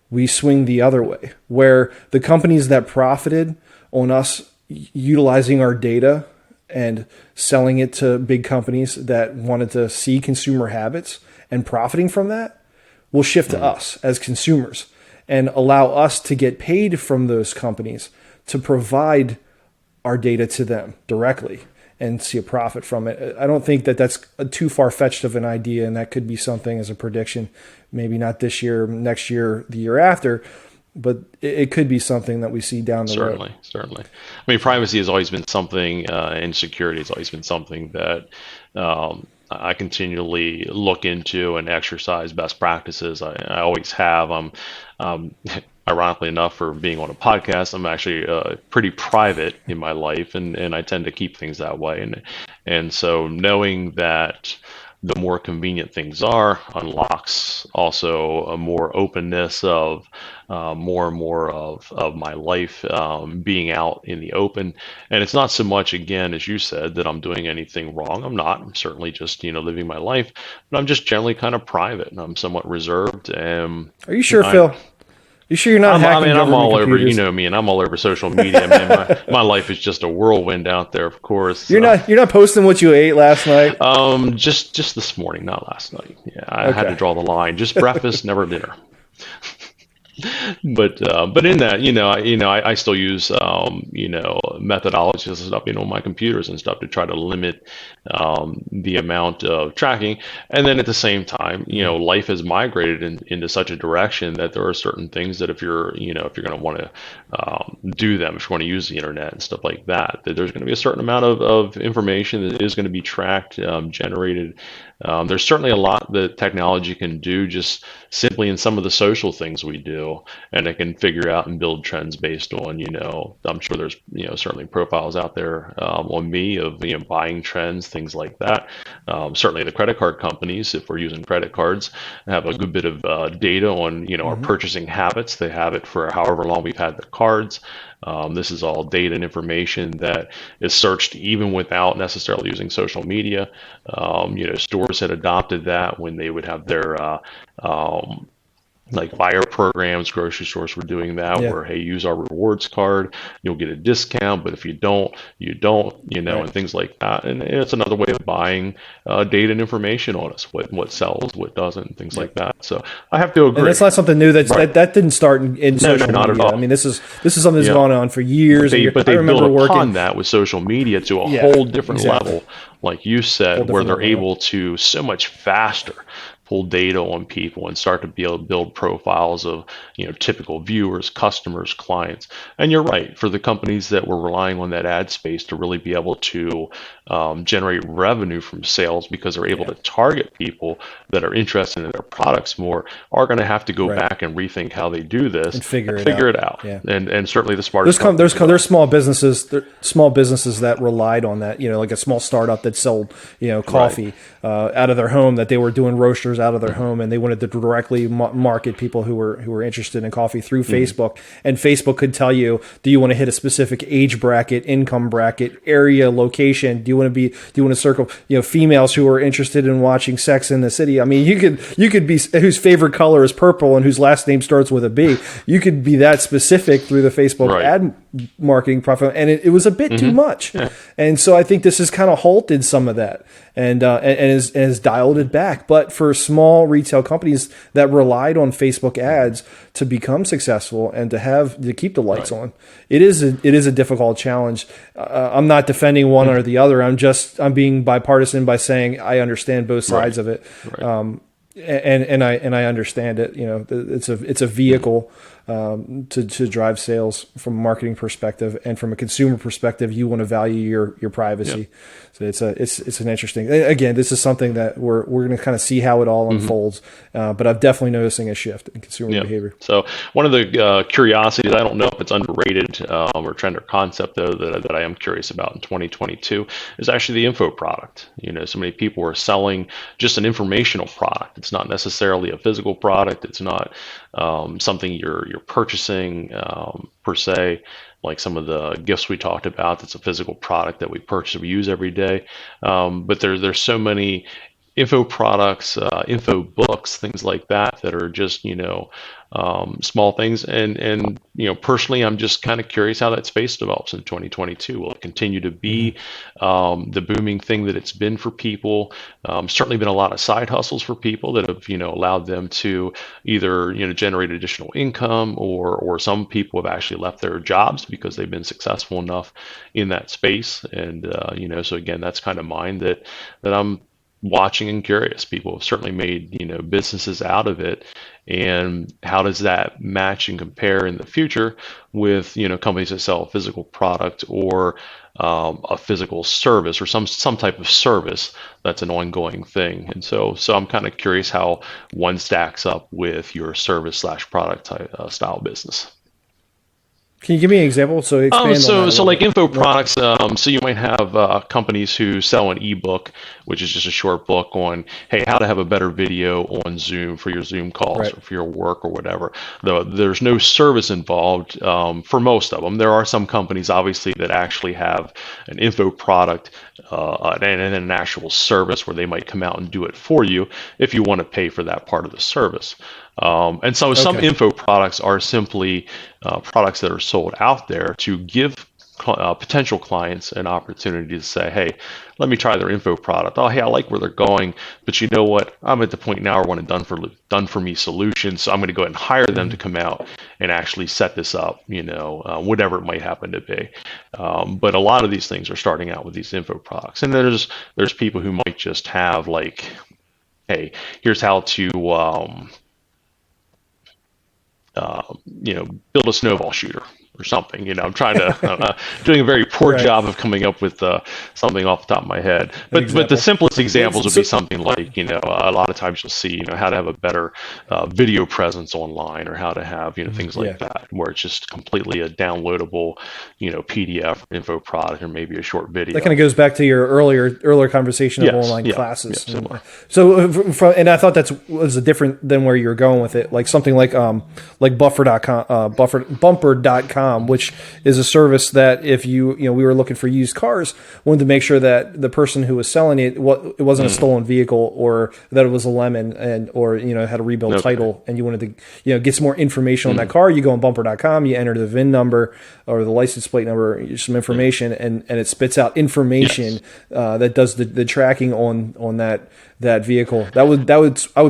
we swing the other way, where the companies that profited on us utilizing our data and selling it to big companies that wanted to see consumer habits and profiting from that will shift to us as consumers, and allow us to get paid from those companies to provide our data to them directly and see a profit from it. I don't think that's too far-fetched of an idea, and that could be something as a prediction, maybe not this year, next year, the year after, but it could be something that we see down the road. Certainly. I mean, privacy has always been something, and security has always been something that I continually look into and exercise best practices. I always have. Ironically enough, for being on a podcast, I'm actually pretty private in my life, and I tend to keep things that way. And so knowing that the more convenient things are unlocks also a more openness of more and more of my life being out in the open. And it's not so much, again, as you said, that I'm doing anything wrong. I'm not. I'm certainly just living my life, but I'm just generally kind of private, and I'm somewhat reserved. And are you sure, Phil? You sure you're not hacking I'm all over, computers? you know me, and I'm all over social media. Man, my life is just a whirlwind out there, of course. You're not posting what you ate last night? Just this morning, not last night. Yeah, I had to draw the line. Just breakfast, never dinner. But in that, I still use methodologies and stuff, on my computers and stuff to try to limit the amount of tracking. And then at the same time, life has migrated into such a direction that there are certain things that if you're going to want to do them, if you want to use the internet and stuff like that, that there's going to be a certain amount of information that is going to be tracked, generated, There's certainly a lot that technology can do just simply in some of the social things we do, and it can figure out and build trends based on, I'm sure there's, certainly profiles out there on me of, buying trends, things like that. Certainly the credit card companies, if we're using credit cards, have a good bit of data on, our Hmm. purchasing habits. They have it for however long we've had the cards. This is all data and information that is searched even without necessarily using social media. Stores had adopted that when they would have their um, like buyer programs. Grocery stores were doing that, Yeah. where hey, use our rewards card, you'll get a discount, but if you don't, you don't, Right. and things like that. And it's another way of buying data and information on us, what sells, what doesn't, things like Yep. that. So I have to And agree. that's not something new. Right. That didn't start in No, no, social not at media. I all. mean, this is something that's Yeah. gone on for But years and they years. but I they build remember working. upon that with social media to a Yeah, whole different exactly. level, like you Whole said, where different they're level. Yep. able to so much faster pull data on people and start to be able to build profiles of typical viewers, customers, clients. And you're right, for the companies that were relying on that ad space to really be able to generate revenue from sales because they're able Yeah. to target people that are interested in their products more, are going to have to go Right. back and rethink how they do this And figure and it figure out. it out. Yeah. And certainly the smartest companies There's will. small businesses that relied on that. Like a small startup that sold Right. coffee out of their home, that they were doing roasters out of their home, and they wanted to directly market people who were interested in coffee through Hmm. Facebook. And Facebook could tell you, do you want to hit a specific age bracket, income bracket, area, location? Do you want to circle females who are interested in watching Sex in the City? I mean, you could be whose favorite color is purple and whose last name starts with a B. You could be that specific through the Facebook Right. ad marketing profile, and it was a bit too Hmm. much. Yeah. And so I think this has kind of halted some of that, and has dialed it back. But for small retail companies that relied on Facebook ads to become successful and to keep the lights Right. on, it is a difficult challenge. I'm not defending one or the other. I'm being bipartisan by saying I understand both Right. sides of it. Right. And I understand it. It's a vehicle to drive sales from a marketing perspective, and from a consumer perspective, you want to value your Yeah. privacy. So it's an interesting. Again, this is something that we're going to kind of see how it all unfolds. But I'm definitely noticing a shift in consumer Yeah. behavior. So one of the curiosities, I don't know if it's underrated or trend or concept though, that I am curious about in 2022 is actually the info product. So many people are selling just an informational product. It's not necessarily a physical product. It's not something you're purchasing per se. Like some of the gifts we talked about, that's a physical product that we purchase, we use every day. But there's so many info products, info books, things like that that are just small things. And personally, I'm just kind of curious how that space develops in 2022. Will it continue to Hmm. be the booming thing that it's been for people? Certainly been a lot of side hustles for people that have allowed them to either generate additional income, or some people have actually left their jobs because they've been successful enough in that space. And so again, that's kind of mine that I'm watching and curious. People have certainly made businesses out of it, and how does that match and compare in the future with companies that sell a physical product, or a physical service, or some type of service that's an ongoing thing. And so I'm kind of curious how one stacks up with your service slash product type, style business. Can you give me an example? So expand on that a So little like bit. info What? products. So you might have companies who sell an ebook, which is just a short book on, hey, how to have a better video on Zoom for your Zoom calls Right. or for your work or whatever. Though there's no service involved for most of them. There are some companies, obviously, that actually have an info product and an actual service where they might come out and do it for you if you want to pay for that part of the service. And so some Okay. info products are simply products that are sold out there to give potential clients an opportunity to say, hey, let me try their info product. Oh, hey, I like where they're going, but you know what? I'm at the point now where I want a done for me solution. So I'm going to go ahead and hire them to Hmm. come out and actually set this up, whatever it might happen to be. But a lot of these things are starting out with these info products. And there's people who might just have like, hey, here's how to build a snowball shooter. or something. You know, I'm trying to doing a very poor Right. job of coming up with something off the top of my head. An But the example. simplest examples would So, be something like, you know, a lot of times you'll see, you know, how to have a better video presence online, or how to have, you know, things like yeah. that, where it's just completely a downloadable, you know, PDF info product, or maybe a short That kind video. of goes back to your earlier conversation of Yes, online yeah, classes. similar. So and I thought that was a different than where you were going with it, like something like buffer.com, bumper.com, which is a service that if we were looking for used cars, wanted to make sure that the person who was selling it, it wasn't a stolen vehicle, or that it was a lemon, and or had a rebuild Okay. title, and you wanted to get some more information on that car. You go on bumper.com, you enter the VIN number or the license plate number, some information, and it spits out information Yes. that does the tracking on that vehicle. I would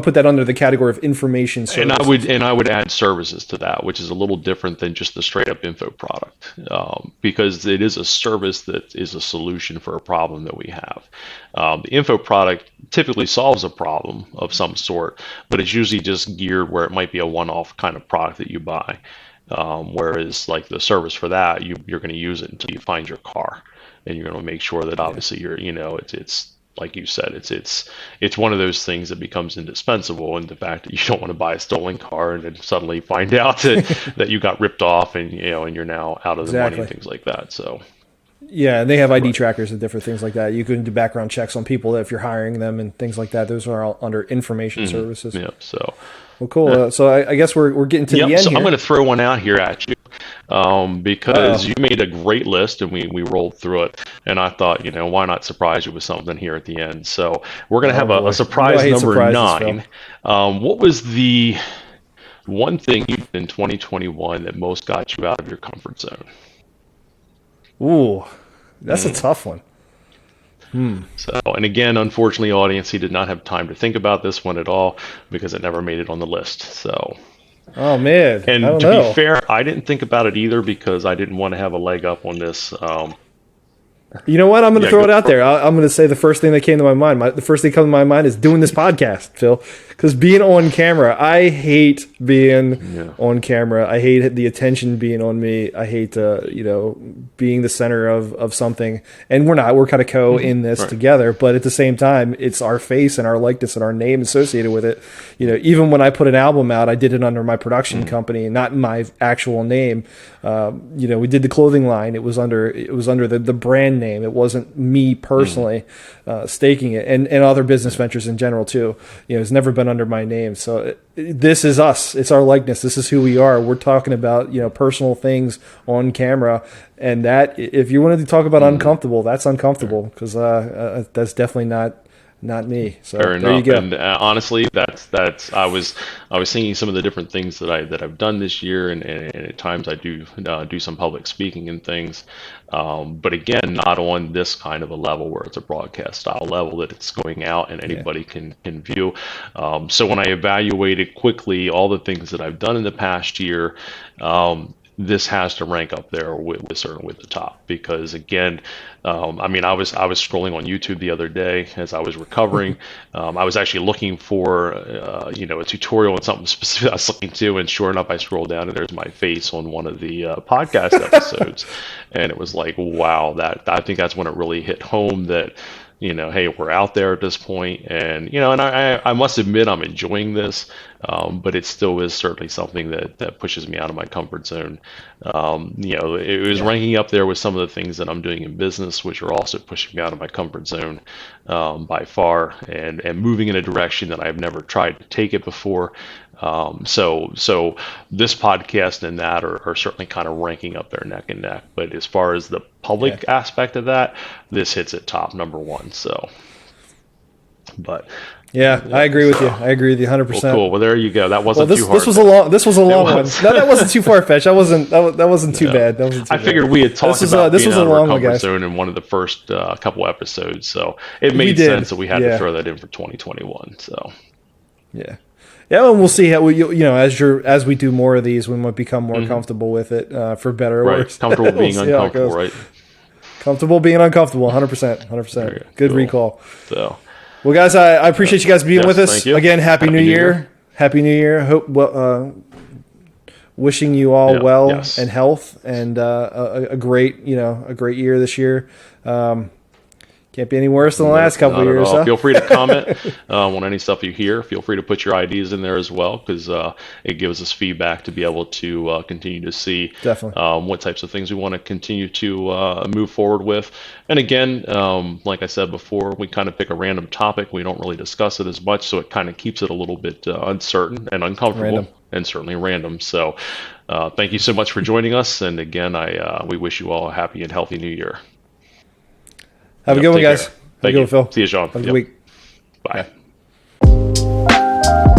put that under the category of information And services. I would add services to that, which is a little different than just the straight up info product, because it is a service that is a solution for a problem that we have. The info product typically solves a problem of some sort, but it's usually just geared where it might be a one-off kind of product that you buy. Whereas like the service for that, you're going to use it until you find your car, and you're going to make sure that obviously it's like you said, it's one of those things that becomes indispensable. And the fact that you don't want to buy a stolen car and then suddenly find out that you got ripped off, and and you're now out of the money and Exactly. things like that. So Yeah, and they have ID right. trackers and different things like that. You can do background checks on people if you're hiring them and things like that. Those are all under information services. Yeah. So Well, cool. So I guess we're getting to the yep. end So I'm here. going to throw one out here at you, because Uh-oh. you made a great list and we rolled through it. And I thought, why not surprise you with something here at the end? So we're going to Oh have boy. a surprise I hate number surprises, Phil. 9. What was the one thing you did in 2021 that most got you out of your comfort zone? Ooh, that's a tough one. So, and again, unfortunately, audience, he did not have time to think about this one at all because it never made it on the list. So, Oh man, I and don't to be know. fair, I didn't think about it either because I didn't want to have a leg up on this. You know what? I'm going to Yeah, throw go it out for it. there. I'm going to say the first thing that came to my mind. The first thing that comes to my mind is doing this podcast, Phil. Because being on camera, I hate being on camera. I hate the attention being on me. I hate, being the center of something. And we're not. We're kind of in this Right. together. But at the same time, it's our face and our likeness and our name associated with it. Even when I put an album out, I did it under my production company, not my actual name. We did the clothing line. It was under the brand name. It wasn't me personally staking it, and other business ventures in general too. It's never been under my name. So this is us. It's our likeness. This is who we are. We're talking about personal things on camera, and that if you wanted to talk about uncomfortable, that's uncomfortable because that's definitely not me. So Fair there you enough. go. And honestly, that's I was thinking some of the different things that I've done this year, and at times I do some public speaking and things. But again, not on this kind of a level where it's a broadcast style level that it's going out and Yeah. anybody can view. So when I evaluated quickly all the things that I've done in the past year, this has to rank up there certainly with the top because again, I was scrolling on YouTube the other day as I was recovering. I was actually looking for a tutorial on something specific I was looking to, and sure enough, I scrolled down and there's my face on one of the podcast episodes, and it was like, wow, I think that's when it really hit home that. Hey, we're out there at this point, and and I must admit I'm enjoying this, but it still is certainly something that pushes me out of my comfort zone. It was ranking up there with some of the things that I'm doing in business, which are also pushing me out of my comfort zone by far, and moving in a direction that I've never tried to take it before. So this podcast and that are certainly kind of ranking up there neck and neck. But as far as the Yeah. public aspect of that, this hits at top number one. So, but Yeah, I yeah, agree with you. so I agree with you well, 100%. cool. Well, there you go. That Well, wasn't this too hard. this was a long one. was. No, that wasn't too far fetched. That wasn't too bad. That wasn't too I figured bad. we had talked about This being was a out of our long one, comfort guys. zone in one of the first couple episodes, so it We made did. sense that we had to Yeah. throw that in for 2021. So. Yeah. Yeah, and we'll see how as we do more of these, we might become more comfortable with it, for better or Right, worse. comfortable We'll being see how it uncomfortable, goes. right? Comfortable being uncomfortable, 100%, 100%. Very Good cool. recall. So, Well, guys, I appreciate you guys being yes, with us thank you. again. Happy New New Year. Year. Happy New Year. Hope wishing you all Yeah. well Yes. and health, and a great year this year. Can't be any worse than the Nope, last couple not of at years, all. huh? Feel free to comment on any stuff you hear. Feel free to put your ideas in there as well, because it gives us feedback to be able to continue to see Definitely. what types of things we want to continue to move forward with. And again, like I said before, we kind of pick a random topic. We don't really discuss it as much, so it kind of keeps it a little bit uncertain and Random. uncomfortable, and certainly random. So thank you so much for joining us. And again, we wish you all a happy and healthy new year. Have a Yep, good one, take care. guys. Have a Thank good one, you. Phil. See you, Sean. Have a good Yep. week. Bye. Bye.